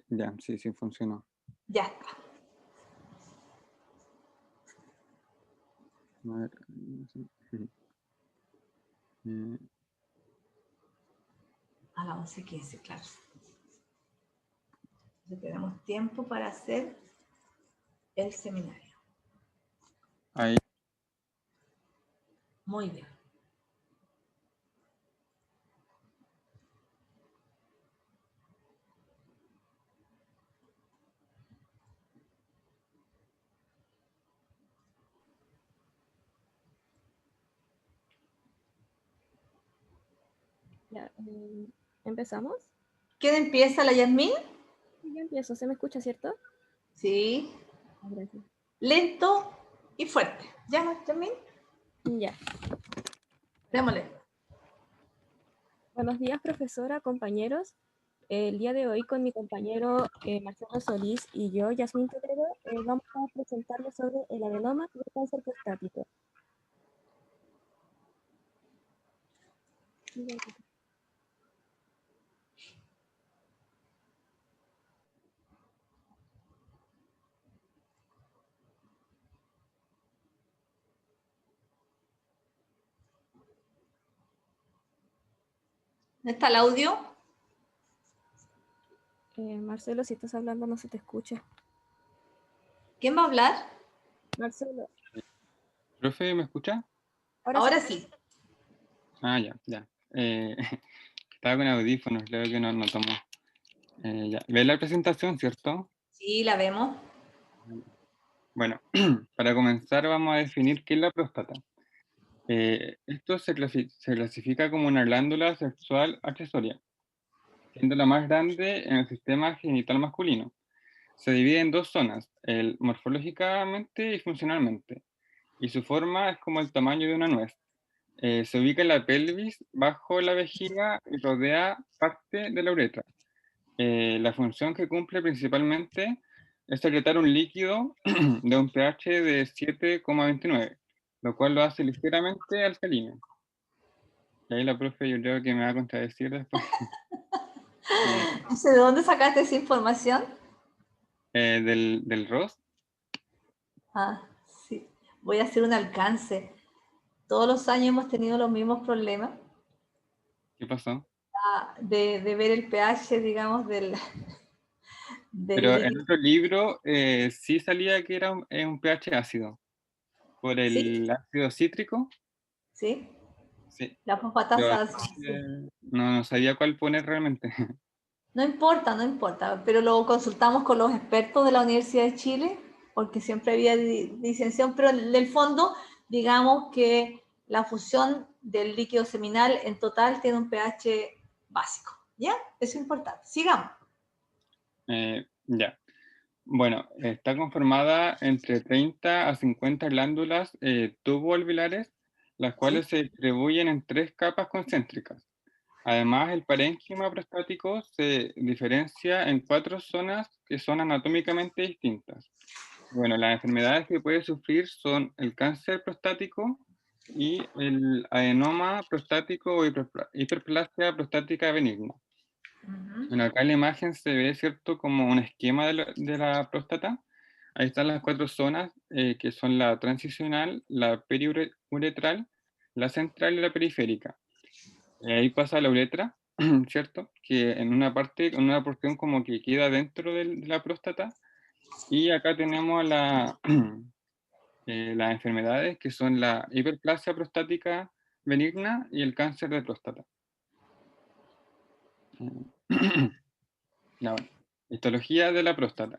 Ya, sí, funcionó. Ya está. A ver, A las 11:15, claro. Entonces tenemos tiempo para hacer el seminario. ahí. Muy bien. Ya, ¿empezamos? ¿Quién empieza? ¿La Yasmín? Yo empiezo. ¿Se me escucha, cierto? Sí. Gracias. Lento y fuerte. ¿Ya, Yasmín? Ya. Démosle. Buenos días, profesora, compañeros. El día de hoy con mi compañero Marcelo Solís y yo, Yasmín Toledo, vamos a presentarles sobre el adenoma y el cáncer prostático. ¿Dónde está el audio? Marcelo, si estás hablando no se te escucha. ¿Quién va a hablar? Marcelo. ¿Profe, me escucha? Ahora sí. Ah, ya. Estaba con audífonos, creo que no tomó. Ya. ¿Ves la presentación, cierto? Sí, la vemos. Bueno, para comenzar vamos a definir qué es la próstata. Esto se clasifica como una glándula sexual accesoria, siendo la más grande en el sistema genital masculino. Se divide en dos zonas, morfológicamente y funcionalmente, y su forma es como el tamaño de una nuez. Se ubica en la pelvis, bajo la vejiga y rodea parte de la uretra. La función que cumple principalmente es secretar un líquido de un pH de 7,29, lo cual lo hace ligeramente alcalino. Y ahí la profe yo creo que me va a contradecir después. ¿De dónde sacaste esa información? Del ROS. Ah, sí. Voy a hacer un alcance. Todos los años hemos tenido los mismos problemas ¿Qué pasó? de ver el pH, digamos, del Pero en líquido. otro libro sí salía que era un pH ácido. Por ¿Sí? el ácido cítrico. ¿Sí? Sí. La Pero fosfatasa, sí. no sabía cuál poner realmente. No importa, no importa, pero lo consultamos con los expertos de la Universidad de Chile, porque siempre había disensión, pero en el fondo, digamos que la fusión del líquido seminal en total tiene un pH básico, ¿ya? Eso es importante. Sigamos. Ya. Bueno, está conformada entre 30 a 50 glándulas tuboalveolares, las ¿Sí? cuales se distribuyen en 3 capas concéntricas. Además, el parénquima prostático se diferencia en 4 zonas que son anatómicamente distintas. Bueno, las enfermedades que puede sufrir son el cáncer prostático y el adenoma prostático o hiperplasia prostática benigna. Uh-huh. Bueno, acá en la imagen se ve, ¿cierto?, como un esquema de la próstata. Ahí están las 4 zonas, que son la transicional, la periuretral, la central y la periférica. Ahí pasa la uretra, ¿cierto?, que en una parte, en una porción como que queda dentro de la próstata. Y acá tenemos las enfermedades, que son la hiperplasia prostática benigna y el cáncer de próstata. Ya, bueno. Histología de la próstata.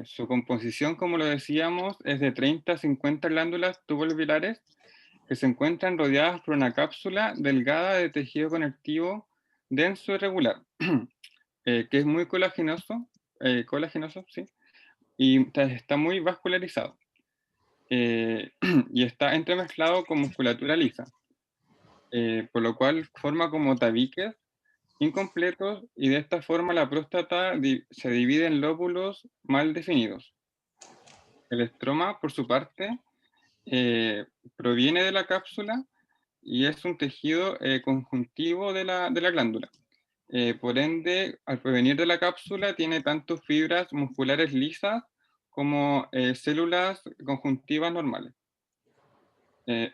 Su composición, como lo decíamos, es de 30 a 50 glándulas tuboalveolares que se encuentran rodeadas por una cápsula delgada de tejido conectivo denso y regular, que es muy colagenoso, sí, y está muy vascularizado, y está entremezclado con musculatura lisa, por lo cual forma como tabiques incompletos, y de esta forma la próstata se divide en lóbulos mal definidos. El estroma, por su parte, proviene de la cápsula y es un tejido conjuntivo de la glándula. Por ende, al provenir de la cápsula, tiene tanto fibras musculares lisas como células conjuntivas normales. Eh,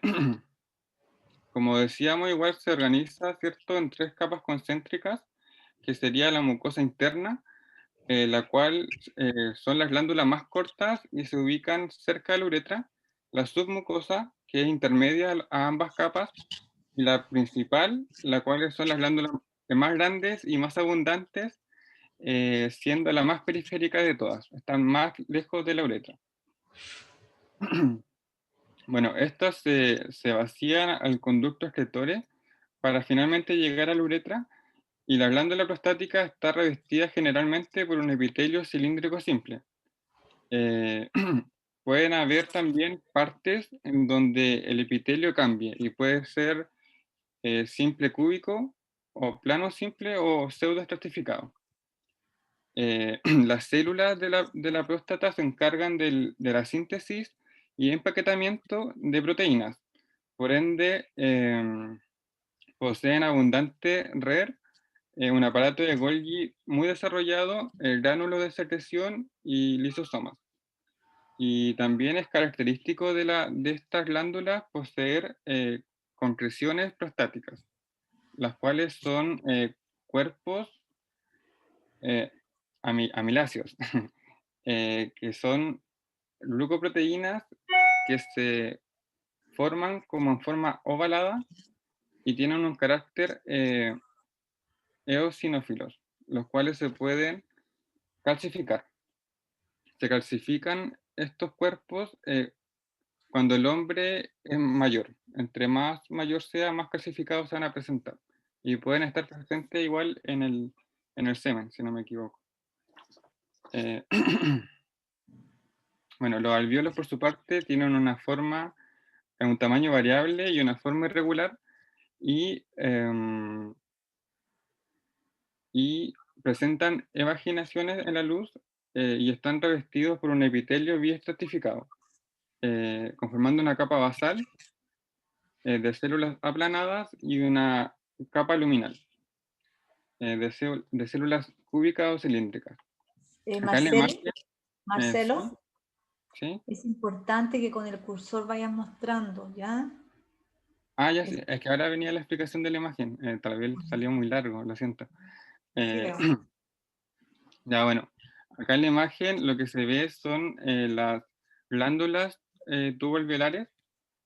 como decíamos, igual se organiza, ¿cierto?, en 3 capas concéntricas, que sería la mucosa interna, la cual son las glándulas más cortas y se ubican cerca de la uretra, la submucosa, que es intermedia a ambas capas, y la principal, la cual son las glándulas más grandes y más abundantes, siendo la más periférica de todas, están más lejos de la uretra. Bueno, estas se vacían al conducto excretores para finalmente llegar a la uretra, y la glándula prostática está revestida generalmente por un epitelio cilíndrico simple. Eh, Pueden haber también partes en donde el epitelio cambie y puede ser simple cúbico o plano simple o pseudoestratificado. Las células de la próstata se encargan de la síntesis y empaquetamiento de proteínas. Por ende, poseen abundante red, un aparato de Golgi muy desarrollado, el gránulo de secreción y lisosomas. Y también es característico de estas glándulas poseer concreciones prostáticas, las cuales son cuerpos eh, amiláceos, que son glucoproteínas que se forman como en forma ovalada y tienen un carácter eosinófilos, los cuales se pueden calcificar. Se calcifican estos cuerpos cuando el hombre es mayor. Entre más mayor sea, más calcificados se van a presentar. Y pueden estar presentes igual en el semen, si no me equivoco. Eh, bueno, los alvéolos, por su parte, tienen una forma, un tamaño variable y una forma irregular, y presentan evaginaciones en la luz, y están revestidos por un epitelio bien estratificado. conformando una capa basal de células aplanadas y una capa luminal de células cúbicas o cilíndricas. Acá en la imagen, Marcelo, ¿sí? es importante que con el cursor vayas mostrando, ¿ya? Ah, ya sé, es que ahora venía la explicación de la imagen, tal vez salió muy largo, lo siento. Creo. Ya, bueno, acá en la imagen lo que se ve son las glándulas tuboalveolares,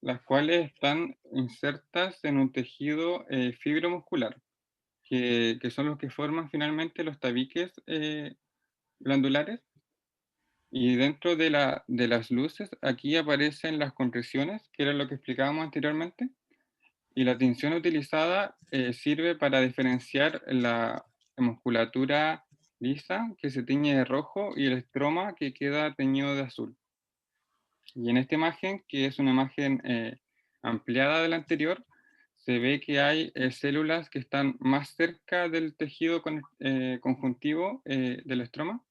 las cuales están insertas en un tejido fibromuscular, que son los que forman finalmente los tabiques glandulares. Y dentro de las luces, aquí aparecen las contriciones, que era lo que explicábamos anteriormente, y la tinción utilizada sirve para diferenciar la musculatura lisa, que se tiñe de rojo, y el estroma, que queda teñido de azul. Y en esta imagen, que es una imagen ampliada de la anterior, se ve que hay células que están más cerca del tejido conjuntivo del estroma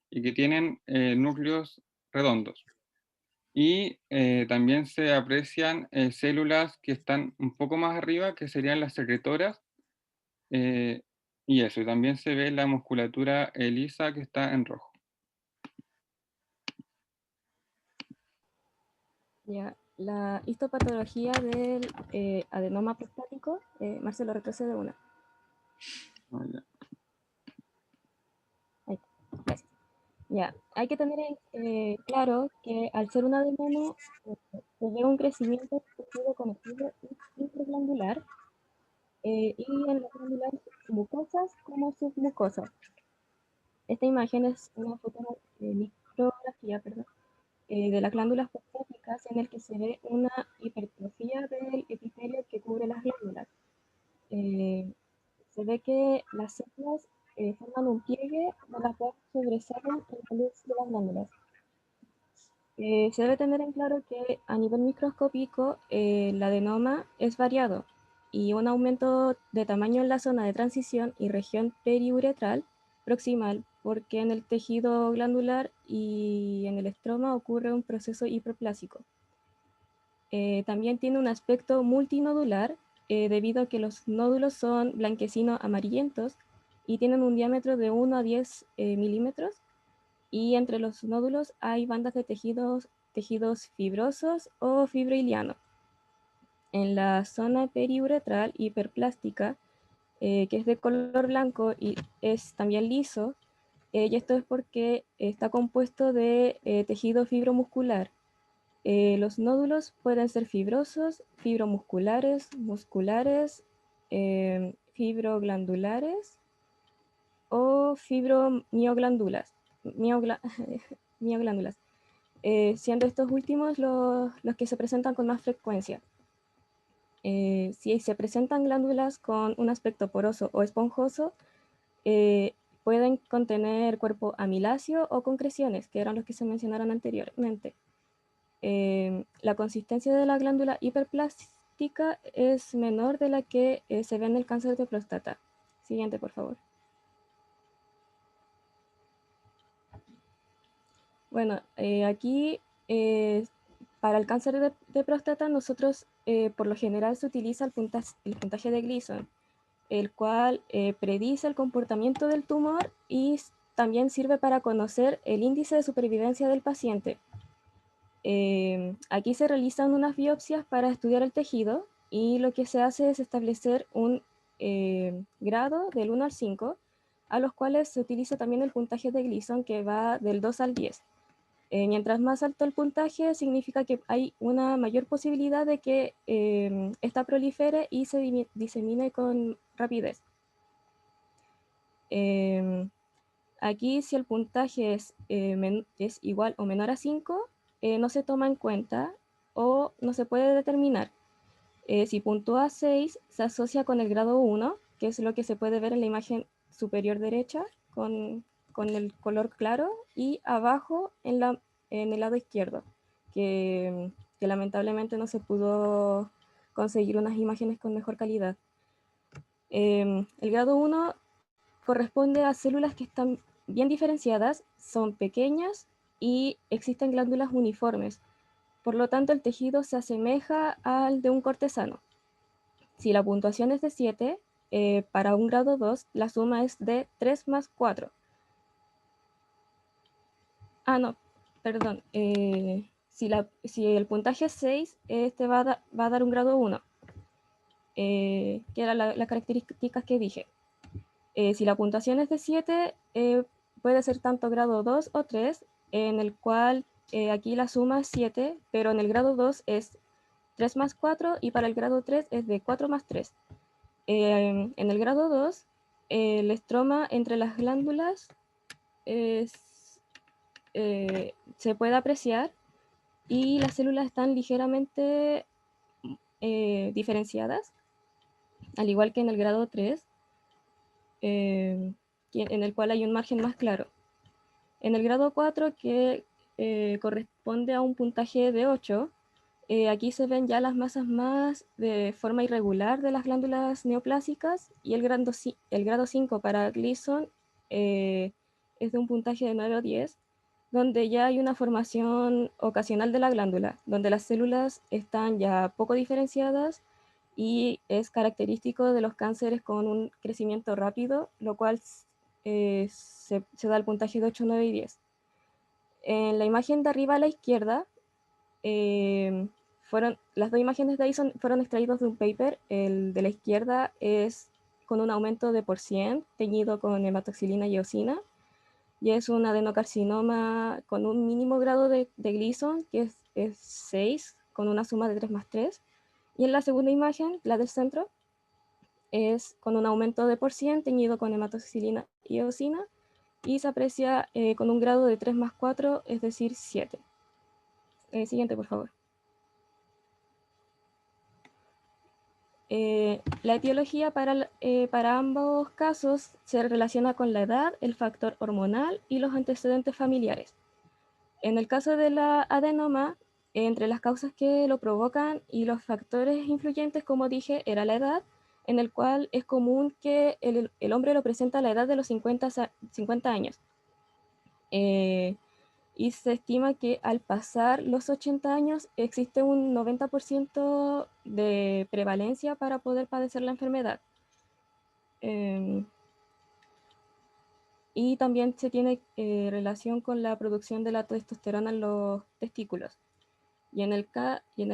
y que tienen núcleos redondos. Y también se aprecian células que están un poco más arriba, que serían las secretoras, y eso, y también se ve la musculatura lisa que está en rojo. Ya, la histopatología del adenoma prostático, Marcelo, retrocede una. Oh, ya. Ahí, gracias. Ya, hay que tener claro que al ser un adenoma se ve un crecimiento del tejido conocido intraglandular y en las glándulas mucosas como submucosas. Esta imagen es una micrografía, perdón, de las glándulas prostáticas en el que se ve una hipertrofia del epitelio que cubre las glándulas. Eh, Se ve que las células forman un pliegue de las cuales sobresalen en la luz de las glándulas. Se debe tener en claro que a nivel microscópico el adenoma es variado y un aumento de tamaño en la zona de transición y región periuretral proximal, porque en el tejido glandular y en el estroma ocurre un proceso hiperplásico. También tiene un aspecto multinodular debido a que los nódulos son blanquecino amarillentos y tienen un diámetro de 1 a 10 milímetros, y entre los nódulos hay bandas de tejidos fibrosos o fibroilianos. En la zona periuretral hiperplástica, que es de color blanco y es también liso, y esto es porque está compuesto de tejido fibromuscular. Los nódulos pueden ser fibrosos, fibromusculares, musculares, fibroglandulares o fibromioglandulas. Mioglándulas, siendo estos últimos los que se presentan con más frecuencia. Si se presentan glándulas con un aspecto poroso o esponjoso, pueden contener cuerpo amiláceo o concreciones, que eran los que se mencionaron anteriormente. La consistencia de la glándula hiperplástica es menor de la que se ve en el cáncer de próstata. Siguiente, por favor. Bueno, aquí para el cáncer de próstata nosotros por lo general se utiliza el puntaje de Gleason, el cual predice el comportamiento del tumor y también sirve para conocer el índice de supervivencia del paciente. Aquí se realizan unas biopsias para estudiar el tejido y lo que se hace es establecer un grado del 1 al 5, a los cuales se utiliza también el puntaje de Gleason, que va del 2 al 10. Mientras más alto el puntaje, significa que hay una mayor posibilidad de que esta prolifere y se disemine con rapidez. Aquí, si el puntaje es igual o menor a 5, no se toma en cuenta o no se puede determinar. Si puntúa 6, se asocia con el grado 1, que es lo que se puede ver en la imagen superior derecha con el color claro, y abajo en el lado izquierdo, que lamentablemente no se pudo conseguir unas imágenes con mejor calidad. El grado 1 corresponde a células que están bien diferenciadas, son pequeñas y existen glándulas uniformes. por lo tanto el tejido se asemeja al de un cortesano. Si la puntuación es de 7, para un grado 2 la suma es de 3 más 4. Ah, no, perdón. Si el puntaje es 6, este va a dar un grado 1, que eran las características que dije. Si la puntuación es de 7, puede ser tanto grado 2 o 3, en el cual aquí la suma es 7, pero en el grado 2 es 3 más 4 y para el grado 3 es de 4 más 3. En el grado 2, el estroma entre las glándulas se puede apreciar y las células están ligeramente diferenciadas, al igual que en el grado 3, en el cual hay un margen más claro. En el grado 4, que corresponde a un puntaje de 8, aquí se ven ya las masas más de forma irregular de las glándulas neoplásicas, y el grado 5 para Gleason es de un puntaje de 9 o 10, donde ya hay una formación ocasional de la glándula, donde las células están ya poco diferenciadas y es característico de los cánceres con un crecimiento rápido, lo cual se da el puntaje de 8, 9 y 10. En la imagen de arriba a la izquierda, las dos imágenes de ahí fueron extraídos de un paper. El de la izquierda es con un aumento de %, teñido con hematoxilina y eosina, y es un adenocarcinoma con un mínimo grado de Gleason, que es 6, con una suma de 3 más 3. Y en la segunda imagen, la del centro, es con un aumento de %, teñido con hematoxilina y eosina, y se aprecia con un grado de 3 más 4, es decir, 7. Siguiente, por favor. La etiología para ambos casos se relaciona con la edad, el factor hormonal y los antecedentes familiares. En el caso de la adenoma, entre las causas que lo provocan y los factores influyentes, como dije, era la edad, en el cual es común que el hombre lo presenta a la edad de los 50 años. Y se estima que al pasar los 80 años existe un 90% de prevalencia para poder padecer la enfermedad. Y también se tiene relación con la producción de la testosterona en los testículos. Y en el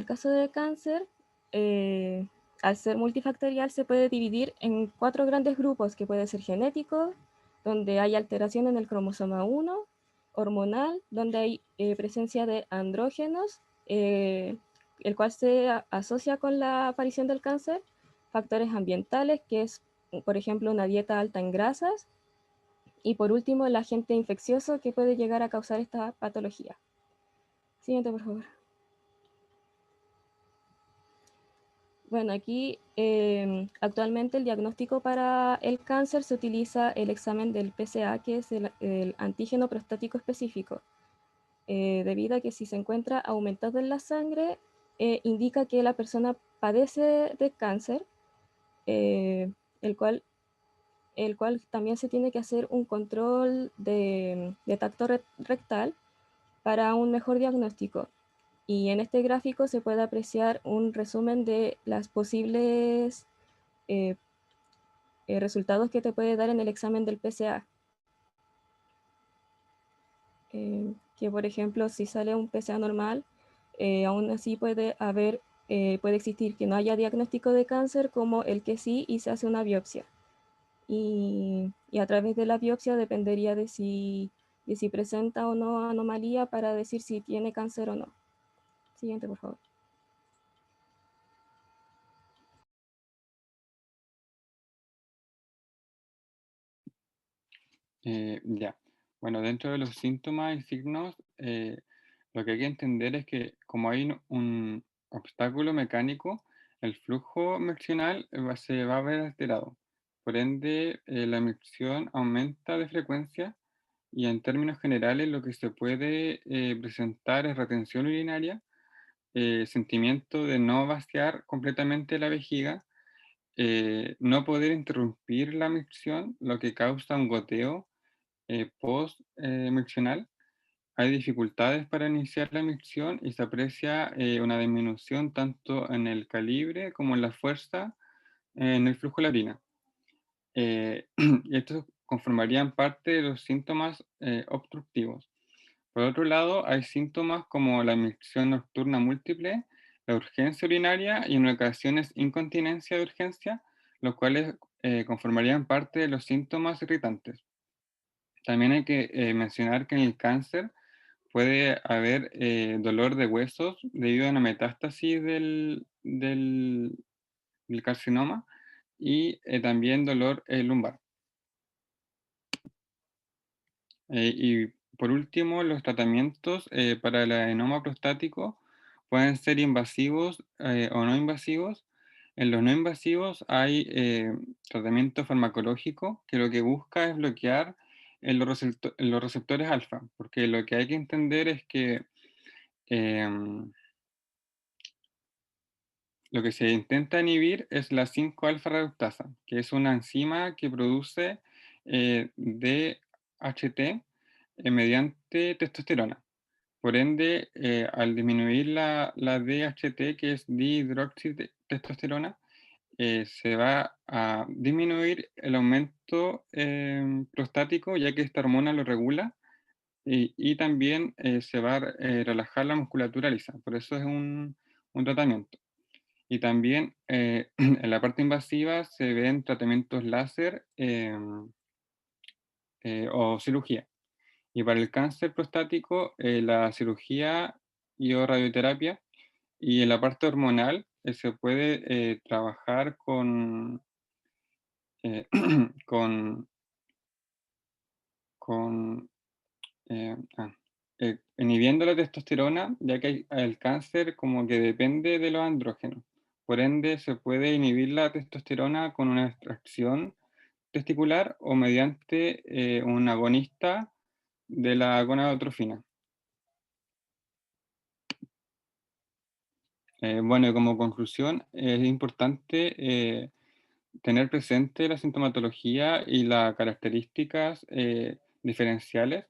caso de cáncer, al ser multifactorial, se puede dividir en 4 grandes grupos, que puede ser genético, donde hay alteración en el cromosoma 1, hormonal, donde hay presencia de andrógenos, el cual se asocia con la aparición del cáncer, factores ambientales, que es, por ejemplo, una dieta alta en grasas, y por último, el agente infeccioso que puede llegar a causar esta patología. Siguiente, por favor. Bueno, aquí actualmente el diagnóstico para el cáncer se utiliza el examen del PSA, que es el antígeno prostático específico, debido a que si se encuentra aumentado en la sangre, indica que la persona padece de cáncer, el cual también se tiene que hacer un control de tacto rectal para un mejor diagnóstico. Y en este gráfico se puede apreciar un resumen de las posibles eh, resultados que te puede dar en el examen del PSA. Que por ejemplo, si sale un PSA normal, aún así puede existir que no haya diagnóstico de cáncer, como el que sí, y se hace una biopsia. Y a través de la biopsia dependería de si presenta o no anomalía para decir si tiene cáncer o no. Siguiente, por favor. Ya. Bueno, dentro de los síntomas y signos, lo que hay que entender es que como hay un obstáculo mecánico, el flujo miccional se va a ver alterado. Por ende, la micción aumenta de frecuencia y en términos generales lo que se puede presentar es retención urinaria, sentimiento de no vaciar completamente la vejiga, no poder interrumpir la micción, lo que causa un goteo post-miccional, hay dificultades para iniciar la micción y se aprecia una disminución tanto en el calibre como en la fuerza en el flujo de la orina. Y estos conformarían parte de los síntomas obstructivos. Por otro lado, hay síntomas como la micción nocturna múltiple, la urgencia urinaria y en ocasiones incontinencia de urgencia, los cuales conformarían parte de los síntomas irritantes. También hay que mencionar que en el cáncer puede haber dolor de huesos debido a una metástasis del carcinoma y también dolor lumbar. Y por último, los tratamientos para el adenoma prostático pueden ser invasivos o no invasivos. En los no invasivos hay tratamiento farmacológico que lo que busca es bloquear en los receptores alfa, porque lo que hay que entender es que lo que se intenta inhibir es la 5-alfa reductasa, que es una enzima que produce DHT mediante testosterona. Por ende, al disminuir la DHT, que es dihidroxitestosterona, se va a disminuir el aumento prostático, ya que esta hormona lo regula, y también se va a relajar la musculatura lisa. Por eso es un tratamiento. Y también en la parte invasiva se ven tratamientos láser o cirugía. Y para el cáncer prostático, la cirugía y o radioterapia. Y en la parte hormonal se puede trabajar con, con, con inhibiendo la testosterona, ya que el cáncer como que depende de los andrógenos. Por ende, se puede inhibir la testosterona con una extracción testicular o mediante un agonista de la gonadotrofina. Bueno, y como conclusión, es importante tener presente la sintomatología y las características diferenciales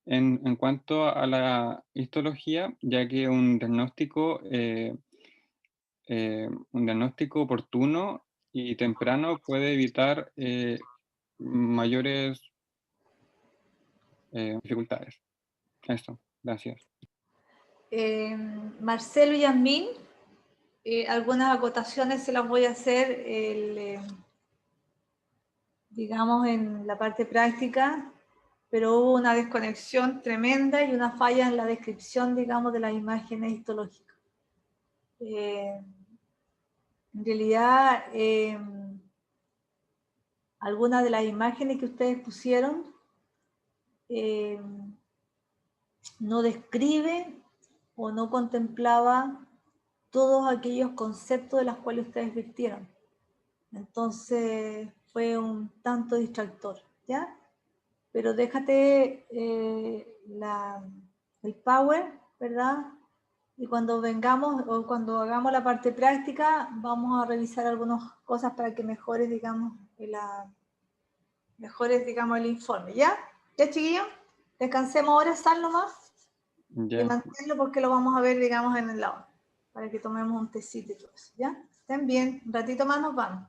en cuanto a la histología, ya que un diagnóstico oportuno y temprano puede evitar mayores dificultades. Eso, gracias. Marcelo y Yasmín, algunas acotaciones se las voy a hacer, digamos, en la parte práctica, pero hubo una desconexión tremenda y una falla en la descripción, digamos, de las imágenes histológicas. En realidad, algunas de las imágenes que ustedes pusieron no describe o no contemplaba todos aquellos conceptos de los cuales ustedes virtieron. Entonces fue un tanto distractor, ¿ya? Pero déjate el power, ¿verdad? Y cuando vengamos o cuando hagamos la parte práctica, vamos a revisar algunas cosas para que mejores, digamos, el informe, ¿ya? ¿Ya, chiquillos? Descansemos ahora, sal nomás. Ya. Y manténlo porque lo vamos a ver, digamos, en el lado, para que tomemos un tecito y todo eso, ¿ya? Estén bien, un ratito más nos vamos.